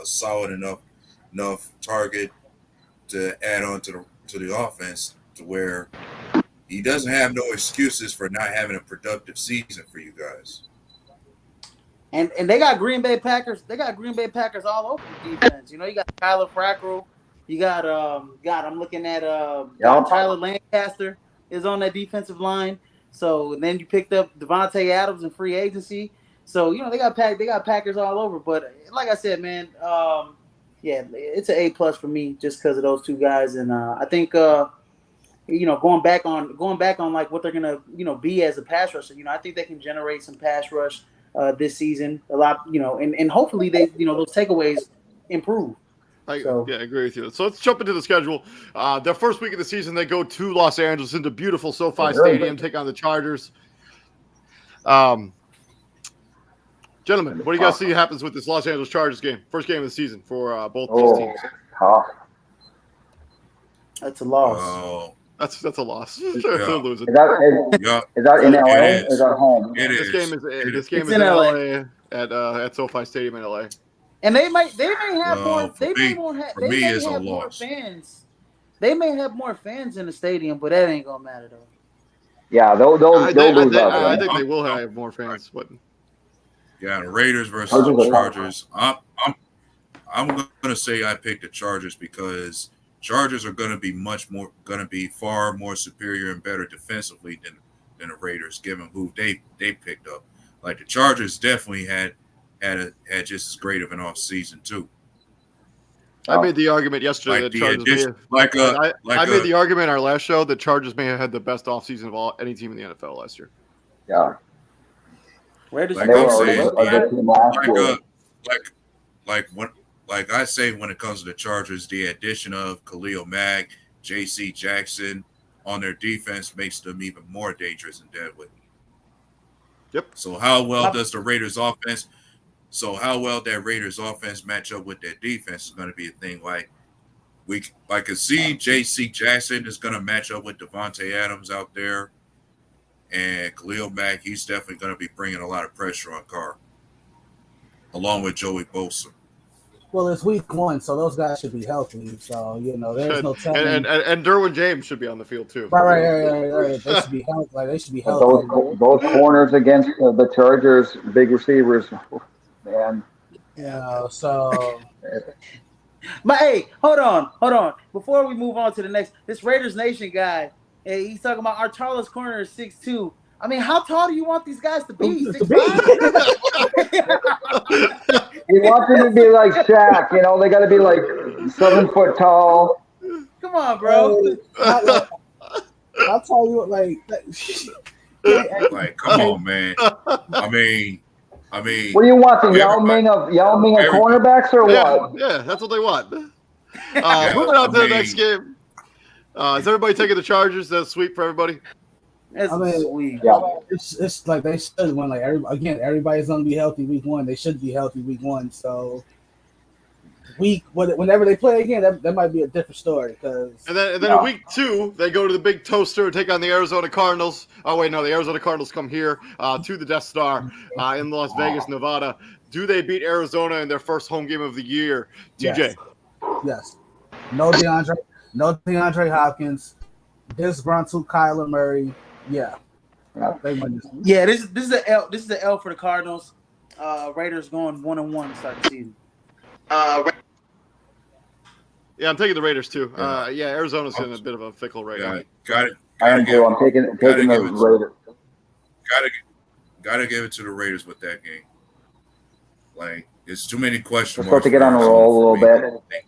solid enough target to add on to the offense to where he doesn't have no excuses for not having a productive season for you guys. And they got Green Bay Packers. They got Green Bay Packers all over the defense. You know, you got Kyler Fackrell. You got I'm looking at Tyler Lancaster is on that defensive line. So then you picked up Devontae Adams in free agency. So you know they got Packers all over. But like I said, man. Yeah, it's an A+ for me just because of those two guys, and I think going back on like what they're gonna be as a pass rusher. I think they can generate some pass rush this season a lot. And hopefully they those takeaways improve. I agree with you. So let's jump into the schedule. Their first week of the season, they go to Los Angeles into beautiful SoFi Stadium, take on the Chargers. Gentlemen, what do you guys see happens with this Los Angeles Chargers game? First game of the season for both these teams. Tough. That's a loss. That's a loss. They're losing. Is that in LA? Is that home? This game is in LA at SoFi Stadium in LA. And they may have more. They may have more fans. They may have more fans in the stadium, but that ain't gonna matter though. Yeah, they'll lose out. I think they will have more fans, but. Yeah, the Raiders versus the Chargers. I'm gonna say I picked the Chargers because Chargers are gonna be far more superior and better defensively than the Raiders, given who they picked up. Like the Chargers definitely had just as great of an off season too. I made the argument yesterday that Chargers I made the argument in our last show that Chargers may have had the best offseason of any team in the NFL last year. Yeah. Raiders like I'm saying, like I say when it comes to the Chargers, the addition of Khalil Mack, J.C. Jackson on their defense makes them even more dangerous and deadly. Yep. So how well does the Raiders offense? So how well that Raiders offense match up with their defense is going to be a thing. I could see J.C. Jackson is going to match up with Devontae Adams out there. And Khalil Mack, he's definitely going to be bringing a lot of pressure on Carr, along with Joey Bosa. Well, it's week 1, so those guys should be healthy. So there's no telling. And Derwin James should be on the field too. Right. They should be healthy. Those corners against the Chargers, big receivers, man. So. But hey, hold on. Before we move on to the next, this Raiders Nation guy. Hey, he's talking about our tallest corner is 6'2". I mean, how tall do you want these guys to be? 6'5"? You want them to be like Shaq, they got to be like 7 foot tall. Come on, bro. I'll tell you, come on, man. I mean, what do you want? The Yao Ming of cornerbacks or what? Yeah, that's what they want. Moving on to the next game. Is everybody taking the Chargers? That's sweet for everybody. Sweet. Yeah. It's like they should win. Everybody's gonna be healthy week 1. They should be healthy week 1. So whenever they play again, that might be a different story. And then in week 2, they go to the big toaster and take on the Arizona Cardinals. Oh wait, no, the Arizona Cardinals come here to the Death Star in Las Vegas, Nevada Do they beat Arizona in their first home game of the year? TJ. Yes. No DeAndre Hopkins. Disgruntled Kyler Murray. Yeah. They win this. Yeah, this is the L. This is the L for the Cardinals. Raiders going 1-1 to start the season. Yeah, I'm taking the Raiders too. Yeah, Arizona's in a bit of a fickle right now. Got it. I am too. I'm taking the Raiders. Gotta give it to the Raiders with that game. Like, it's too many questions. We're supposed to get on a roll a little bit.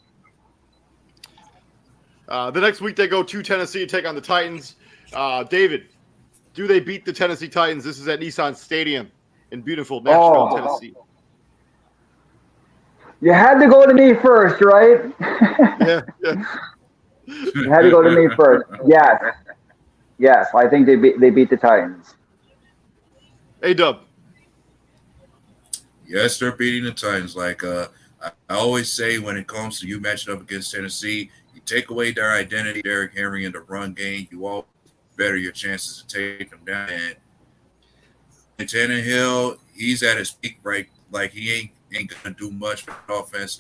The next week they go to Tennessee to take on the Titans. David, do they beat the Tennessee Titans? This is at Nissan Stadium in beautiful Nashville, Tennessee. You had to go to me first, right? Yeah. You had to go to me first. Yes. I think they beat the Titans. A-Dub. Yes, they're beating the Titans. Like I always say, when it comes to you matching up against Tennessee, you take away their identity, Derrick Henry in the run game, you all better your chances to take them down. And Tannehill, he's at his peak, right? Like he ain't gonna do much for the offense,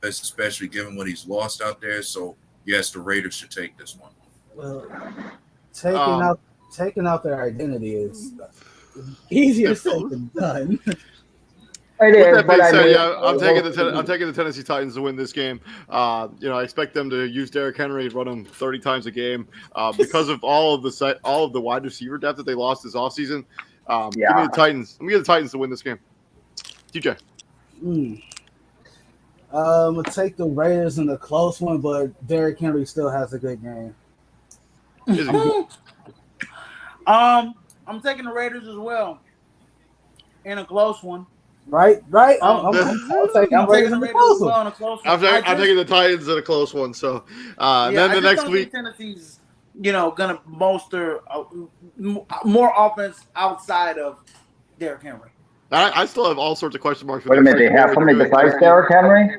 especially given what he's lost out there. So yes, the Raiders should take this one. Well, taking out their identity is easier said than done. With that being said, I'm taking the Tennessee Titans to win this game. I expect them to use Derrick Henry, run him 30 times a game because of all of the wide receiver depth that they lost this offseason. Give me the Titans. I'm going to get the Titans to win this game. TJ. I'm going to take the Raiders in a close one, but Derrick Henry still has a good game. I'm taking the Raiders as well in a close one. Right. I'm taking the Raiders in a close one. I'm taking the Titans in a close one. So then the next week, Tennessee's gonna bolster more offense outside of Derrick Henry. I still have all sorts of question marks. Wait a minute, they have somebody besides Derrick Henry?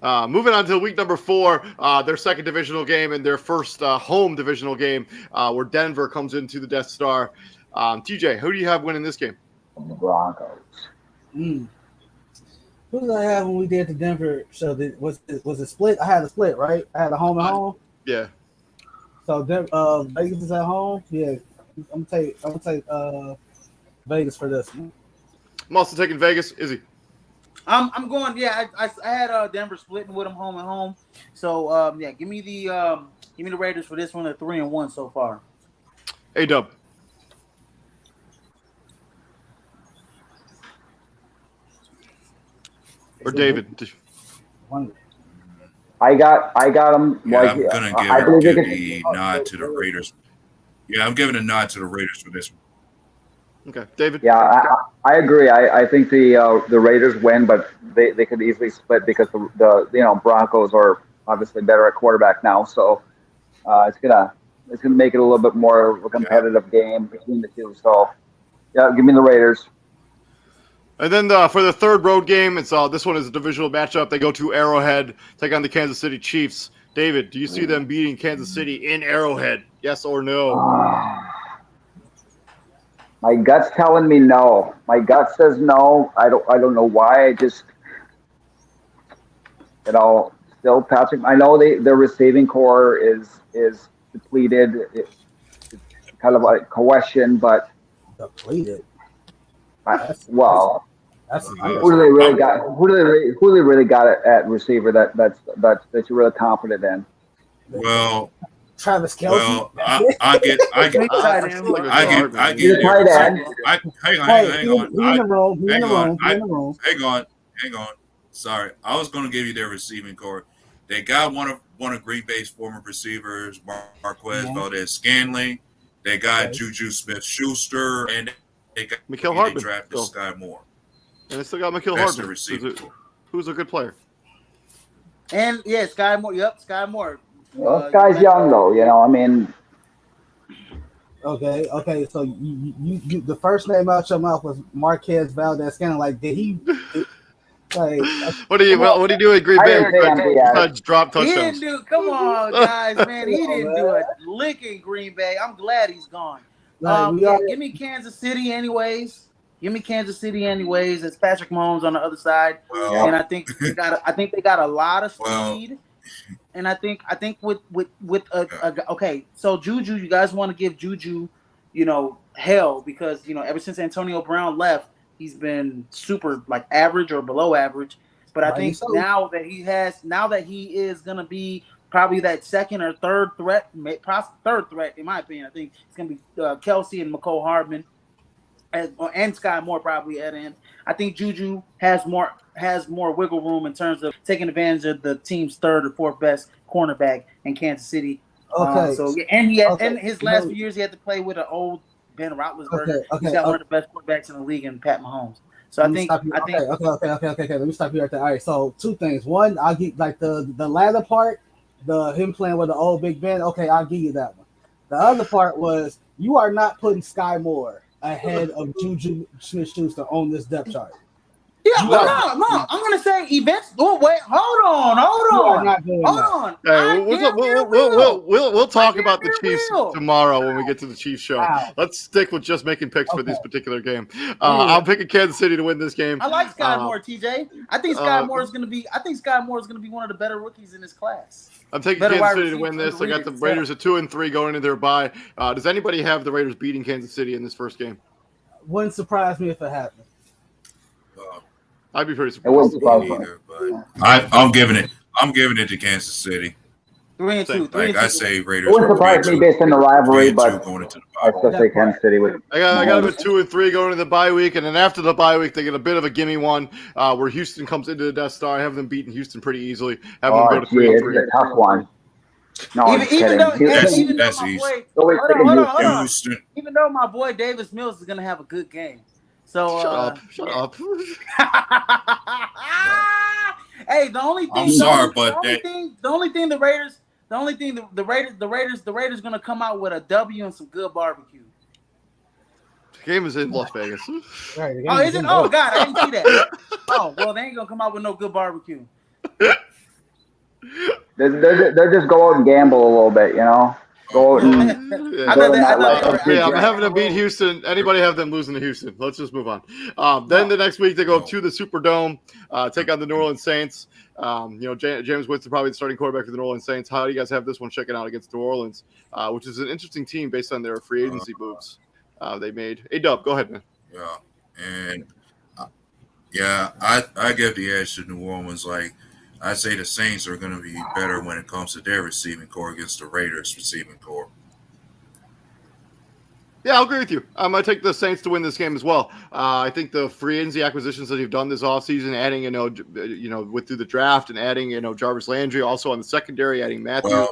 Moving on to week number 4, their second divisional game and their first home divisional game, where Denver comes into the Death Star. TJ, who do you have winning this game? The Broncos. Who did I have when we did the Denver show? Was it split? I had a split, right? I had a home and home. Yeah. So Vegas is at home. Yeah, I'm gonna take Vegas for this one. I'm also taking Vegas. Izzy. I'm going. Yeah, I had Denver splitting with them home and home. So give me the Raiders for this one. They're 3-1 so far. A-Dub. Or David. I got them. Yeah, I'm gonna give the nod to the Raiders. Yeah, I'm giving a nod to the Raiders for this one. Okay, David. Yeah, I agree. I think the Raiders win, but they could easily split because the Broncos are obviously better at quarterback now, so it's gonna make it a little bit more of a competitive game between the two. So yeah, give me the Raiders. And then for the third road game, it's this one is a divisional matchup. They go to Arrowhead, take on the Kansas City Chiefs. David, do you see them beating Kansas City in Arrowhead? Yes or no? My gut's telling me no. My gut says no. I don't know why. I just still Patrick. I know their receiving core is depleted. It's kind of like question, but depleted. Who do they really got? Who do they really got at receiver that you're really confident in? Well, Travis Kelce. Well, I get Hang on. Sorry, I was going to give you their receiving core. They got one of Green Bay's former receivers, Marquez Valdez-Scantling. They got Juju Smith-Schuster, and they got Mecole Hardman. They drafted Sky Moore. And they still got Mecole Hardman, who's a good player. And Sky Moore. Yep, Sky Moore. Well, this guy's young though, I mean. Okay. So you the first name out your mouth was Marquez Valdez-Scantling. Like, did he? What do you do at Green Bay? Drop touchdowns. He didn't come on, guys, man. He didn't do a lick in Green Bay. I'm glad he's gone. Give me Kansas City anyways. Give me Kansas City anyways. It's Patrick Mahomes on the other side, and I think they got a lot of speed. And I think with okay, so Juju, you guys want to give Juju, hell because ever since Antonio Brown left, he's been super like average or below average. But I think now that he is gonna be probably that second or third threat in my opinion. I think it's gonna be Kelsey and McCole Hardman. And Sky Moore probably at end. I think Juju has more wiggle room in terms of taking advantage of the team's third or fourth best cornerback in Kansas City. Okay. And his last few years he had to play with an old Ben Roethlisberger. He's got one of the best quarterbacks in the league in Pat Mahomes. So I think. Okay. Let me stop you right there. All right. So two things. One, I'll give like the latter part, him playing with the old Big Ben. Okay, I'll give you that one. The other part was you are not putting Sky Moore ahead of Juju Smith-Schuster on this depth chart. Yeah, no. I'm gonna say events. Oh wait, hold on. We'll talk about the Chiefs tomorrow when we get to the Chiefs show. Wow. Let's stick with just making picks for this particular game. I'm picking Kansas City to win this game. I like Sky Moore, TJ. I think Sky Moore is gonna be one of the better rookies in this class. I'm taking Kansas City to win this. I got the Raiders at 2-3 going into their bye. Does anybody have the Raiders beating Kansas City in this first game? Wouldn't surprise me if it happened. I'd be pretty surprised. It wouldn't surprise me either, but I'm giving it to Kansas City. 3-2. I say Raiders. It wouldn't surprise me based on the rivalry, but going into I still say Kansas City would. I got them at 2-3 going into the bye week, and then after the bye week, they get a bit of a gimme one where Houston comes into the Death Star. I have them beating Houston pretty easily. Have them go to 3-3. It's a tough one. No, even though my boy Davis Mills is gonna have a good game. So shut up. Hey, the only thing the Raiders gonna come out with a W and some good barbecue. The game is in Las Vegas. Right, is it? Oh God, I didn't see that. Oh well, they ain't gonna come out with no good barbecue. They're just go out and gamble a little bit, Go out and I'm having to beat Houston. Anybody have them losing to Houston? Let's just move on. Then the next week they go to the Superdome, take on the New Orleans Saints. James Winston probably the starting quarterback for the New Orleans Saints. How do you guys have this one checking out against New Orleans, which is an interesting team based on their free agency moves they made? Dub, go ahead, man. I give the edge to New Orleans. I say the Saints are going to be better when it comes to their receiving core against the Raiders' receiving core. Yeah, I'll agree with you. I'm going to take the Saints to win this game as well. I think the free agency acquisitions that you've done this offseason, adding, through the draft and adding, Jarvis Landry, also on the secondary, adding Matthew.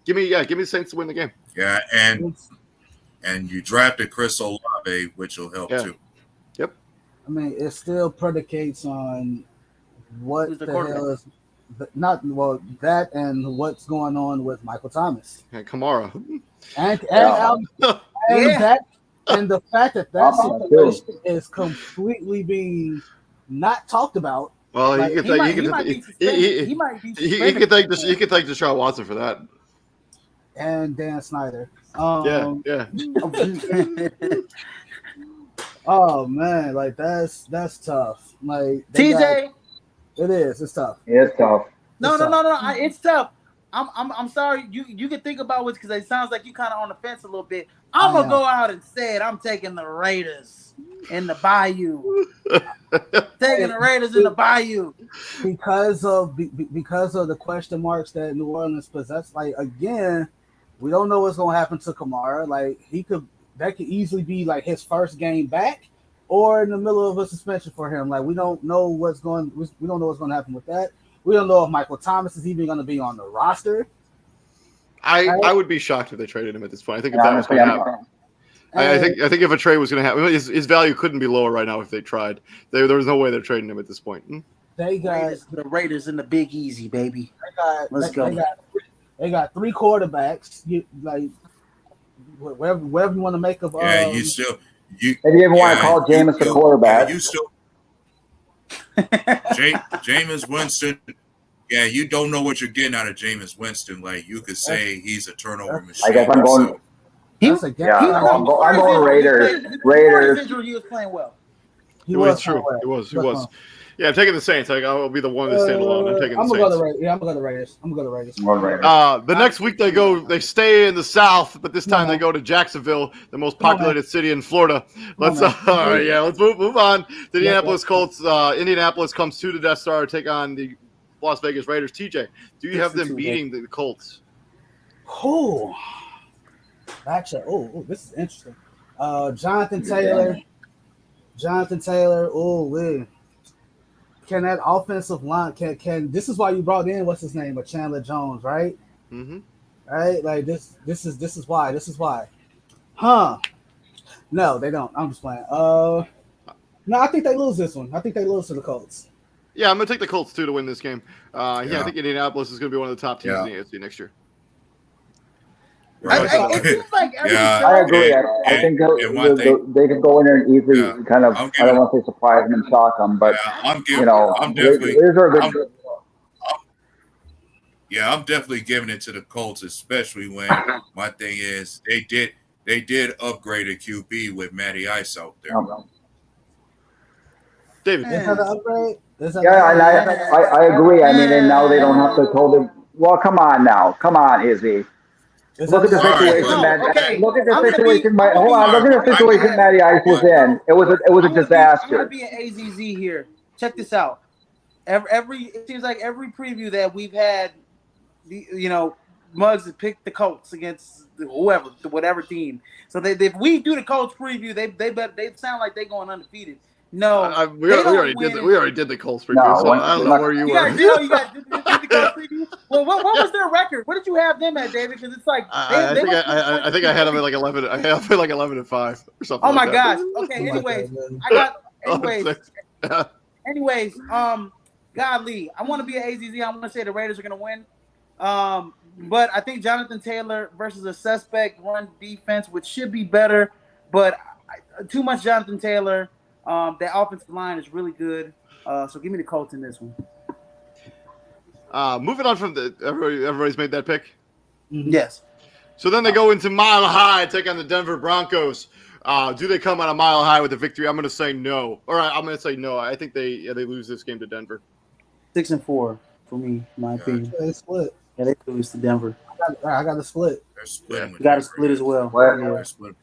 Give me the Saints to win the game. Yeah, and you drafted Chris Olave, which will help too. Yep. I mean, it still predicates on what the hell is that and what's going on with Michael Thomas and Kamara and the fact that situation is completely being not talked about. Well, you can thank Deshaun Watson for that, and Dan Snyder. Yeah. Oh man, that's tough. TJ. It is. It's tough. It's tough. No. It's tough. I'm sorry. You can think about it because it sounds like you kind of on the fence a little bit. I'm gonna go out and say it. I'm taking the Raiders in the Bayou. Taking the Raiders in the Bayou because of the question marks that New Orleans possess. Again, we don't know what's gonna happen to Kamara. That could easily be his first game back, or in the middle of a suspension for him. We don't know what's going to happen with that. We don't know if Michael Thomas is even going to be on the roster. I would be shocked if they traded him at this point. I think if that was going to happen. I think if a trade was going to happen, his value couldn't be lower right now if they tried. There was no way they're trading him at this point. They got the Raiders in the Big Easy, baby. Let's go. They got three quarterbacks. Whatever you want to make of. If you ever want to call Jameis the quarterback. Jameis Winston, you don't know what you're getting out of Jameis Winston. You could say he's a turnover machine. I guess I'm going. That's a Yeah, he, guarantee. I'm before his going injury, Raiders. Before his Raiders. injury, he was playing well. He It was playing true. well. He was. Yeah, I'm taking the Saints. I'll be the one to stand alone. I'm taking the I'm Saints. gonna go to Raiders. Yeah, I'm gonna go to Raiders. I'm gonna go to Raiders. I'm going Raiders. The next week they stay in the South, but this time they go to Jacksonville, the most populated city in Florida. Let's on, let's move on. The Indianapolis Colts. Indianapolis comes to the Death Star to take on the Las Vegas Raiders. TJ, do you have them beating the Colts? Oh, actually, this is interesting. Jonathan Taylor. Oh, can that offensive line can this is why you brought in what's his name, Chandler Jones, right? Mm-hmm. Right, like this is why. Huh? No, they don't. I'm just playing. No, I think they lose this one. I think they lose to the Colts. Yeah, I'm gonna take the Colts too to win this game. I think Indianapolis is gonna be one of the top teams in the AFC next year. It seems like every show. I agree. I think they can go in there and easily kind of, I don't want to say surprise them and shock them, but I'm definitely giving it to the Colts, especially when my thing is they did upgrade a QB with Matty Ice out there. David, is that an upgrade? Yeah, and I agree. I mean, and now they don't have to tell them. Well, come on, Izzy. Look at the situation, man. Look at the situation. Look at the situation Matty Ice was in. It was a disaster. I'm gonna be an AZZ here. Check this out. It seems like every preview that we've had, Muggs has picked the Colts against whatever team. So if we do the Colts preview, they sound like they're going undefeated. No, we already did the Colts preview. No, so I don't know where you were. You guys did the Colts preview. Well, what was their record? What did you have them at, David? Because it's like I think I had them at like 11. I had them like 11-5 or something. Oh my like gosh. Okay. Anyways, godly, I want to be an AZZ. I want to say the Raiders are going to win. But I think Jonathan Taylor versus a suspect run defense, which should be better, but too much Jonathan Taylor. That offensive line is really good. So give me the Colts in this one. Moving on from everybody's made that pick. Yes. So then they go into Mile High, take on the Denver Broncos. Do they come on a Mile High with a victory? I'm going to say no. All right, I'm going to say no. I think they lose this game to Denver. 6-4 for me, my opinion. They split. Yeah, they lose to Denver. I got to split. They're splitting. You got to split as well. Split.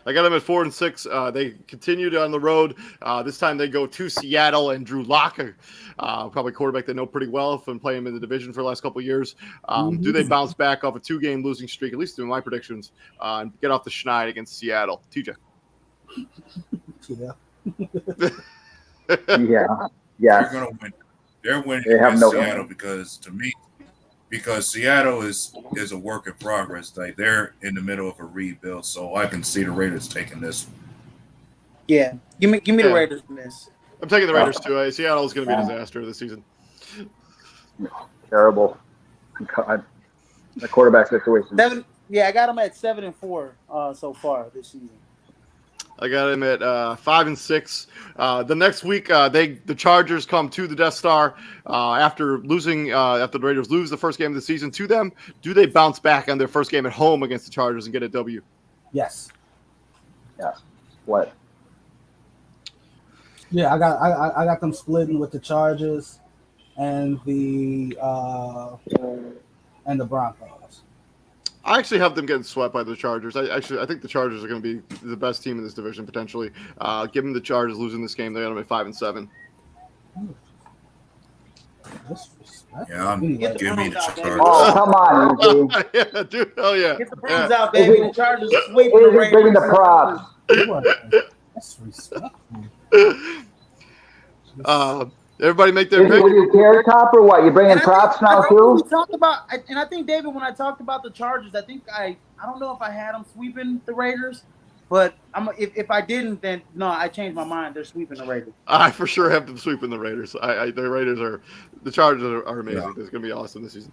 I got them at 4-6. They continued on the road. This time they go to Seattle and Drew Lock, probably quarterback they know pretty well from playing him in the division for the last couple of years. Do they bounce back off a 2-game losing streak, at least in my predictions, and get off the schneid against Seattle? TJ. Yeah. Yeah. They're going to win. They're winning They have against no Seattle because Seattle is a work in progress. Like they're in the middle of a rebuild, so I can see the Raiders taking this. Yeah, give me the Raiders in this. I'm taking the Raiders too. Seattle's going to be a disaster this season. Terrible. God. The quarterback situation. I got them at 7-4 so far this season. I got him at 5-6. The next week, the Chargers come to the Death Star after losing. After the Raiders lose the first game of the season to them, do they bounce back on their first game at home against the Chargers and get a W? Yes. What? Yeah, I got them splitting with the Chargers and the Broncos. I actually have them getting swept by the Chargers. I think the Chargers are going to be the best team in this division potentially. Give them the Chargers losing this game. They got them at 5-7. Yeah, give me the Chargers. Oh, come on, Izzy. Yeah, dude. Oh yeah. Get the Browns out, baby. The Chargers sweep the Izzy's Raiders. bringing the props. That's respectful. Everybody make their Izzy, pick. will you carry top or what? You bringing props now too? We talked about, and I think David, when I talked about the Chargers, I think I don't know if I had them sweeping the Raiders, but if I didn't, then no, I changed my mind. They're sweeping the Raiders. I for sure have them sweeping the Raiders. The Chargers are amazing. Yeah. It's going to be awesome this season.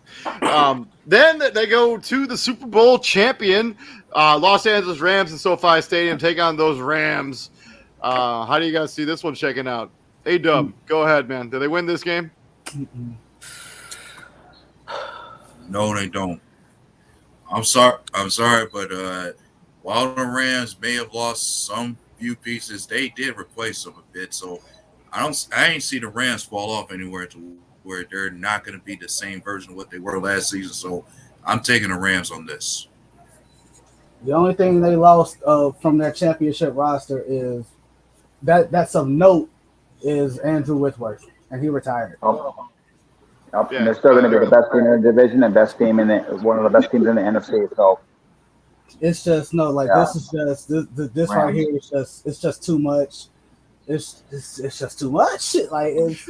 Then they go to the Super Bowl champion, Los Angeles Rams in SoFi Stadium, take on those Rams. How do you guys see this one shaking out? A-Dub, go ahead, man. Do they win this game? No, they don't. I'm sorry, but while the Rams may have lost some few pieces, they did replace them a bit. So I ain't see the Rams fall off anywhere to where they're not going to be the same version of what they were last season. So I'm taking the Rams on this. The only thing they lost from their championship roster is that's of note is Andrew Whitworth, and he retired. Oh. Yep. Yeah. And they're still going to be the best team in the division and best team one of the best teams in the NFC. So it's just this is just this right here is just too much. It's just too much. Like it's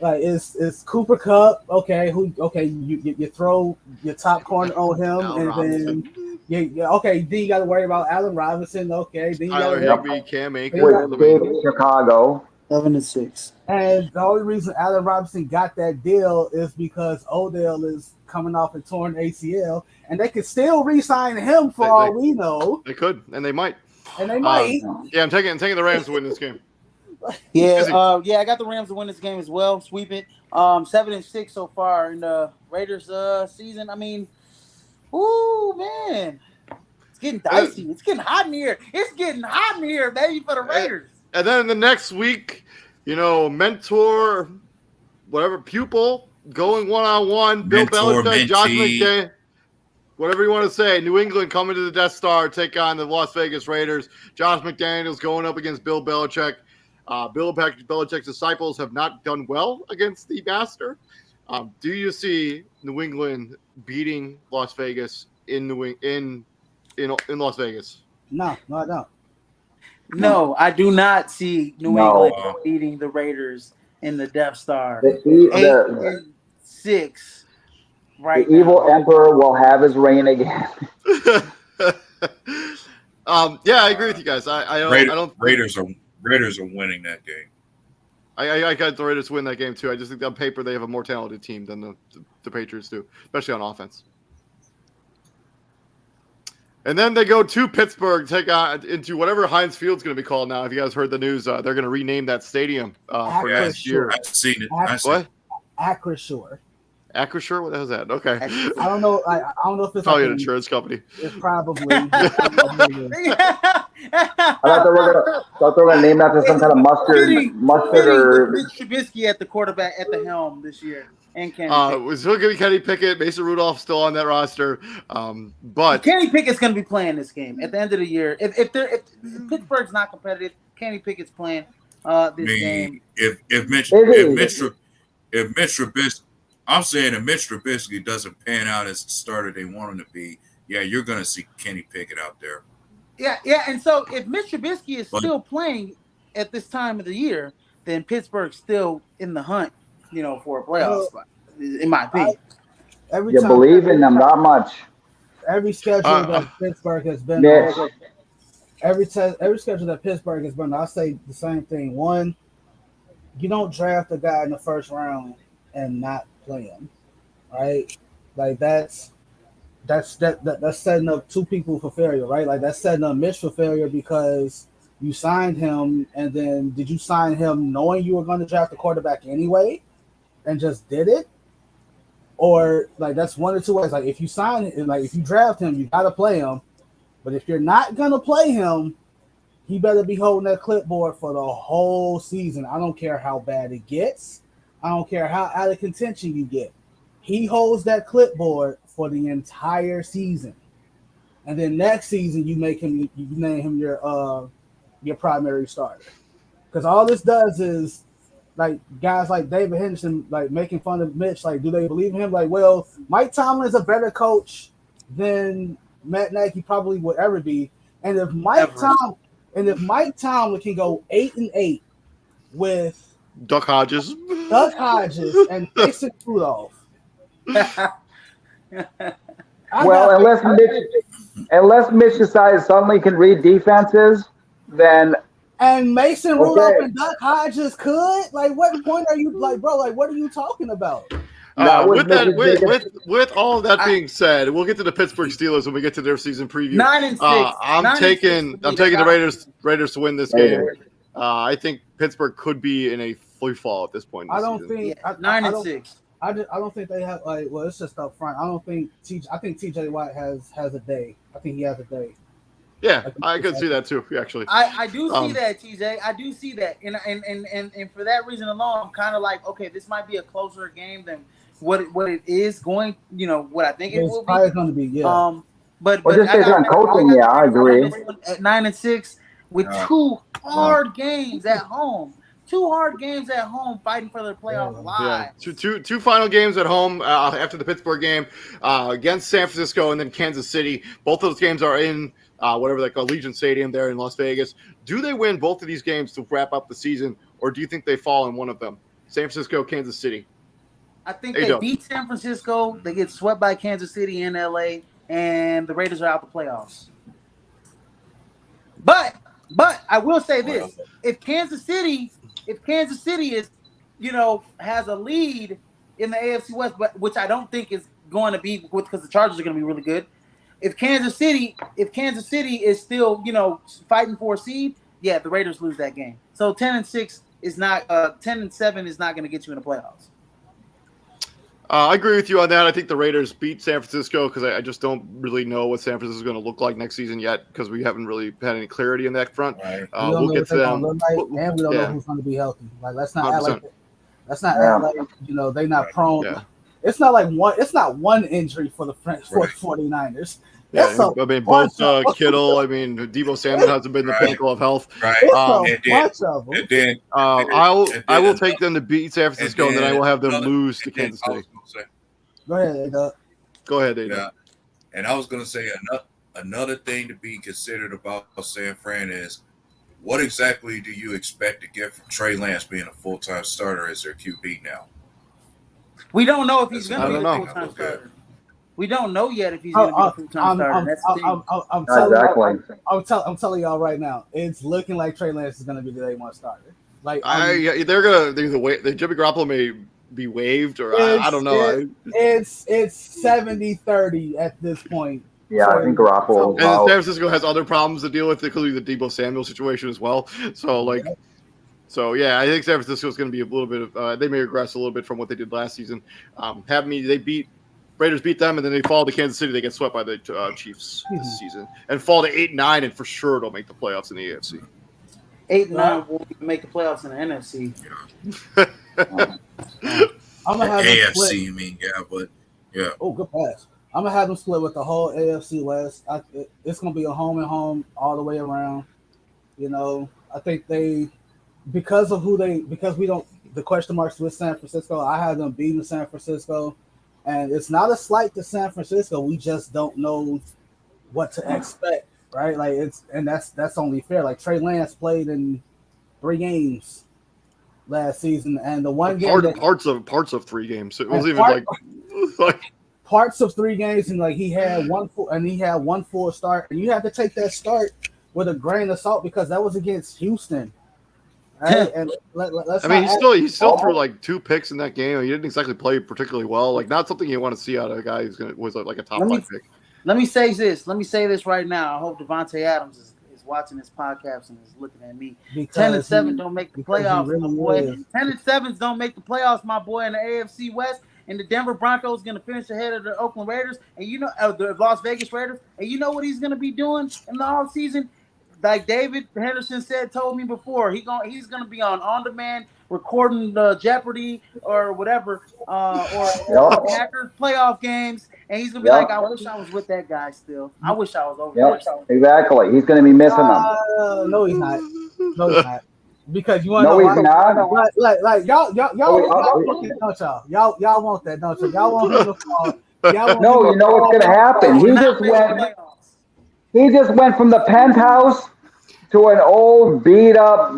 like it's Cooper Kupp. Okay, you throw your top corner on him, and then okay. Then you got to worry about Allen Robinson. Okay, then you got Tyler Higbee, Cam Akers, with Chicago. 7-6. And the only reason Allen Robinson got that deal is because Odell is coming off a torn ACL, and they could still re-sign him for all we know. They could, and they might. And they might. Yeah, I'm taking the Rams to win this game. Yeah, I got the Rams to win this game as well. Sweep it. 7-6 so far in the Raiders season. I mean, ooh man, it's getting dicey. It's getting hot in here. It's getting hot in here, baby, for the Raiders. And then the next week, mentor, whatever, pupil, going one-on-one, Bill Belichick, Josh McDaniels, whatever you want to say. New England coming to the Death Star, take on the Las Vegas Raiders. Josh McDaniels going up against Bill Belichick. Bill Belichick's disciples have not done well against the master. Do you see New England beating Las Vegas in Las Vegas? No, I don't. No, I do not see New England beating the Raiders in the Death Star. 8-6 right now. The evil emperor will have his reign again. Yeah, I agree with you guys. I don't. Raiders are winning that game. I got the Raiders to win that game too. I just think on paper they have a more talented team than the Patriots do, especially on offense. And then they go to Pittsburgh, take on into whatever Heinz Field's going to be called now. If you guys heard the news, they're going to rename that stadium for next year. I've seen it. What? Acrisure. Acrisure? What the hell is that? Okay. I don't know. I don't know if it's probably an insurance company. It's probably. I thought they were going to name after some kind of mustard or Mitch Trubisky at the quarterback at the helm this year. And Kenny was still going to be Kenny Pickett. Mason Rudolph still on that roster. But Kenny Pickett's going to be playing this game at the end of the year. If Pittsburgh's not competitive, Kenny Pickett's playing this game. If Mitch Trubisky, I'm saying if Mitch Trubisky doesn't pan out as the starter they want him to be, yeah, you're going to see Kenny Pickett out there. Yeah, and so if Mitch Trubisky is still playing at this time of the year, then Pittsburgh's still in the hunt, for a playoff spot, in my opinion. You believe in them that much. Every schedule that Pittsburgh has been on, every schedule that Pittsburgh has been on, I say the same thing. One, you don't draft a guy in the first round and not play him, right? Like that's setting up two people for failure, right? Like that's setting up Mitch for failure because you signed him, and then did you sign him knowing you were going to draft a quarterback anyway, and just did it? Or like that's one or two ways. Like if you sign it, like if you draft him, you got to play him. But if you're not going to play him, he better be holding that clipboard for the whole season. I don't care how bad it gets. I don't care how out of contention you get. He holds that clipboard for the entire season, and then next season you name him your primary starter. Because all this does is like guys like David Henderson like making fun of Mitch. Like, do they believe in him? Like, well, Mike Tomlin is a better coach than Matt Nagy probably would ever be. And if Mike Tomlin can go 8-8 with Duck Hodges and Mason Rudolph. Unless Mitch decides suddenly can read defenses, then Mason Rudolph and Duck Hodges could. Like, what point are you like, bro? Like, what are you talking about? With all that being said, we'll get to the Pittsburgh Steelers when we get to their season preview. 9-6. I'm taking the Raiders to win this game. I think Pittsburgh could be in a free fall at this point. I don't think 9-6. I don't think they have like. Well, it's just up front. I think TJ Watt has a day. I think he has a day. Yeah, I could see that too. Actually, I do see that, TJ. I do see that, and for that reason alone, I'm kind of like, okay, this might be a closer game than what it is going. What I think it will be. Probably going to be, yeah. But just based on coaching, yeah, I agree. At 9-6 with two hard games at home. 2 hard games at home, fighting for their playoff lives. Yeah, two final games at home after the Pittsburgh game against San Francisco and then Kansas City. Both those games are in whatever they call Allegiant Stadium there in Las Vegas. Do they win both of these games to wrap up the season, or do you think they fall in one of them? San Francisco, Kansas City. I think they beat San Francisco. They get swept by Kansas City and LA, and the Raiders are out the playoffs. But I will say this: if Kansas City is, has a lead in the AFC West, which I don't think is going to be, because the Chargers are going to be really good. If Kansas City is still, fighting for a seed, yeah, the Raiders lose that game. So 10-6 is not 10-7 is not going to get you in the playoffs. I agree with you on that. I think the Raiders beat San Francisco because I just don't really know what San Francisco is going to look like next season yet because we haven't really had any clarity in that front. Right. We'll get to them. And we don't know who's going to be healthy. Like, let's not act like they're not prone. Yeah. It's not like one injury for the 49ers. Yeah, I mean, both Kittle. I mean, Deebo Samuel hasn't been the pinnacle of health. Right. I will take them to beat San Francisco, and then I will have them lose to Kansas City. Go ahead, Doug. Go ahead, Dave. Yeah. And I was going to say another thing to be considered about San Fran is what exactly do you expect to get from Trey Lance being a full-time starter as their QB now? We don't know if he's going to be a full-time starter. We don't know yet if he's going to be a full-time starter. That's the thing. I'm telling y'all right now, it's looking like Trey Lance is going to be the day one starter. Like they're going to the way Jimmy Garoppolo may be waived, or I don't know. It's 70-30 at this point. Yeah, I think Garoppolo. And San Francisco has other problems to deal with, including the Deebo Samuel situation as well. So I think San Francisco is going to be a little bit of. They may regress a little bit from what they did last season. Raiders beat them, and then they fall to Kansas City. They get swept by the Chiefs this season, and fall to 8-9, and for sure don't make the playoffs in the AFC. 8-9 won't make the playoffs in the NFC. I'm gonna have AFC, you mean? Yeah, but yeah. Oh, good pass. I'm gonna have them split with the whole AFC West. It's gonna be a home and home all the way around. I think because we don't the question marks with San Francisco. I have them beating San Francisco, and it's not a slight to San Francisco. We just don't know what to expect, right? Like that's only fair. Like Trey Lance played in 3 games last season, and the one game parts of 3 games. It wasn't even like parts of 3 games, and like he had one full start, and you have to take that start with a grain of salt because that was against Houston. Right? And he still threw like 2 picks in that game. He didn't exactly play particularly well. Like not something you want to see out of a guy was like a top 5 pick. Let me say this right now. I hope Devontae Adams is watching this podcast and is looking at me. 10-7 don't make the playoffs, my boy. 10-7 don't make the playoffs, my boy, in the AFC West. And the Denver Broncos going to finish ahead of the Oakland Raiders, and the Las Vegas Raiders. And you know what he's going to be doing in the offseason? Like David Henderson told me before, he's going to be on demand recording Jeopardy or whatever, or Packers playoff games, and he's going to be like, I wish I was with that guy still. I wish I was over there. Exactly. He's going to be missing them. No, he's not. No, he's not. Because you want to know why? Like y'all want that, don't y'all? Y'all want that, don't you? Y'all want him to fall. No, you know what's going to happen. He just went from the penthouse to an old, beat up,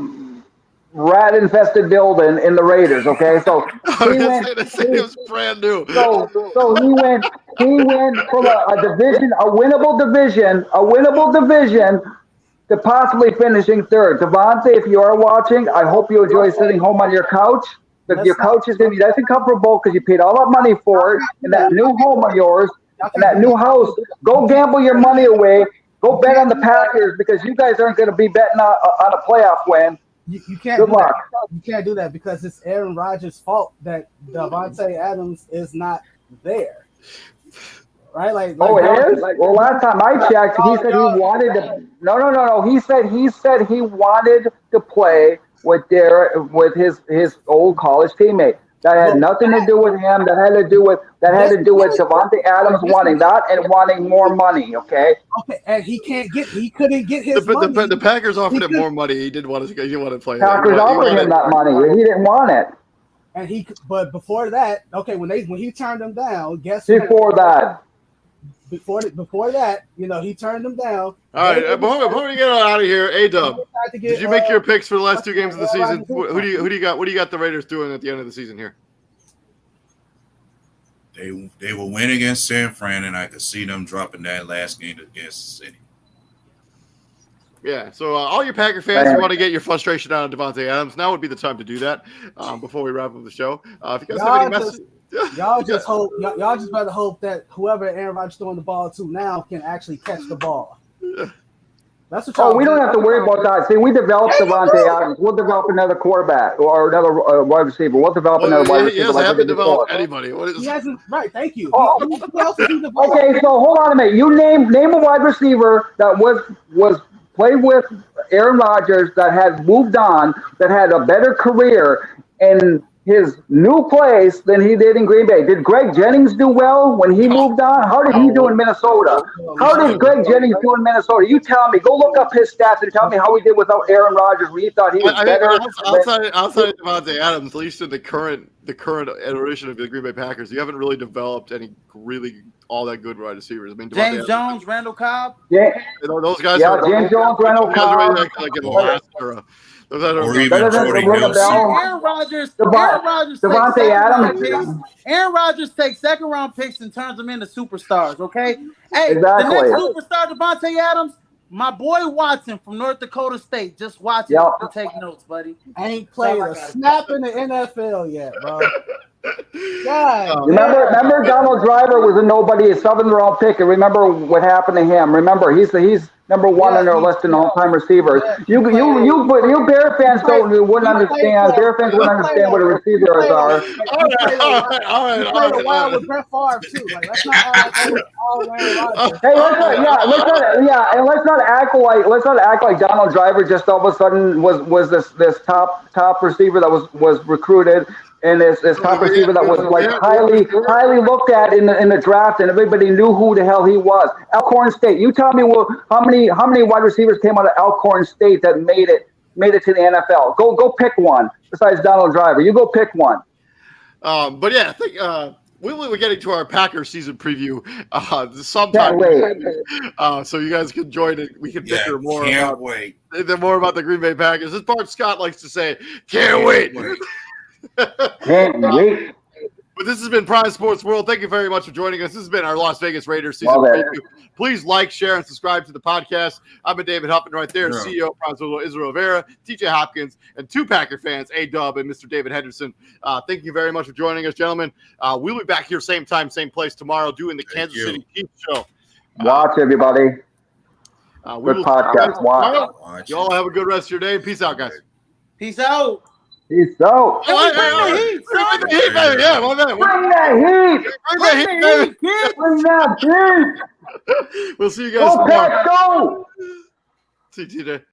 rat infested building in the Raiders. Okay, so it was brand new. So he went from a winnable division. To possibly finishing 3rd. Devontae, if you are watching, I hope you enjoy sitting home on your couch. Your couch is going to be nice and comfortable because you paid all that money for it. And that new home of yours, and that new house, go gamble your money away. Go bet on the Packers because you guys aren't going to be betting on a playoff win. You can't Good do luck. that. You can't do that because it's Aaron Rodgers' fault that Davante Adams is not there. Right? Oh, it is? Well, last time I checked, he said he wanted to. No. He said he wanted to play with his old college teammate. That had nothing to do with him. That had to do with Davante Adams wanting that and wanting more money. Okay. Okay, and he couldn't get his money. The Packers offered him more money. He didn't want to play. Packers offered him that money. He didn't want it. And but before that, okay, when he turned him down, guess Before that. Before that, he turned them down. All right, before we get out of here, A-Dub, did you make your picks for the last two games of the season? Who do you got? What do you got the Raiders doing at the end of the season here? They will win against San Fran, and I could see them dropping that last game against the City. Yeah, so all your Packer fans who want to get your frustration out of Davante Adams, now would be the time to do that before we wrap up the show. If you guys have any messages. Y'all just hope. Y'all just better hope that whoever Aaron Rodgers throwing the ball to now can actually catch the ball. That's what. We don't have to worry about that. See, we developed Davante Adams. We'll develop another quarterback or another wide receiver. We'll develop another wide receiver. He hasn't to develop anybody. He hasn't. Right. Thank you. Okay, so hold on a minute. You name a wide receiver that was played with Aaron Rodgers that had moved on, that had a better career, and his new place than he did in Green Bay. Did Greg Jennings do well when he moved on? How did he do in Minnesota? How did Greg Jennings do in Minnesota? You tell me. Go look up his stats and tell me how he did without Aaron Rodgers when you thought he was better. Outside of Davante Adams, at least in the current iteration of the Green Bay Packers, you haven't really developed any really all that good wide receivers. I mean, James Jones, Randall Cobb. Yeah, those guys. Yeah, James Jones, Randall Cobb. Like in the last era. Or even Jordy Nelson. Aaron Rodgers Davante Adams. Aaron Rodgers takes second-round picks and turns them into superstars, okay? Hey, Exactly. The next superstar, Davante Adams, my boy Watson from North Dakota State. Just watch it and take notes, buddy. Ain't played a snap in the NFL yet, bro. God, remember Donald Driver was a nobody, a 7th-round pick, and remember what happened to him. Remember, he's number one on our list in all-time receivers. You Bear fans wouldn't understand. Bear fans wouldn't understand what the receivers are. All right. Played a while with Brett Favre too. Like, let's not all Rodgers. Hey, let's not act like Donald Driver just all of a sudden was this top receiver that was recruited. And this top receiver that was like highly looked at in the draft, and everybody knew who the hell he was. Alcorn State. You tell me, how many wide receivers came out of Alcorn State that made it to the NFL? Go pick one besides Donald Driver. You go pick one. But yeah, I think we're getting to our Packers season preview sometime. So you guys can join it. We can bicker more about the Green Bay Packers. As Bart Scott likes to say, can't wait. Can't wait. But this has been Prime Sports World. Thank you very much for joining us. This has been our Las Vegas Raiders season preview. Please like, share, and subscribe to the podcast. I've been David Huffman right there, CEO of Prime Sports World, Israel Rivera, TJ Hopkins, and two Packer fans, A-Dub and Mr. David Henderson. Thank you very much for joining us, gentlemen. We'll be back here same time, same place tomorrow doing the Kansas City Chiefs show. Watch, everybody. Good podcast. Watch. You all have a good rest of your day. Peace out, guys. Peace out. Peace out. Bring the heat, baby. Yeah, well, man. Bring that heat. We'll see you guys tomorrow. Go! See you today.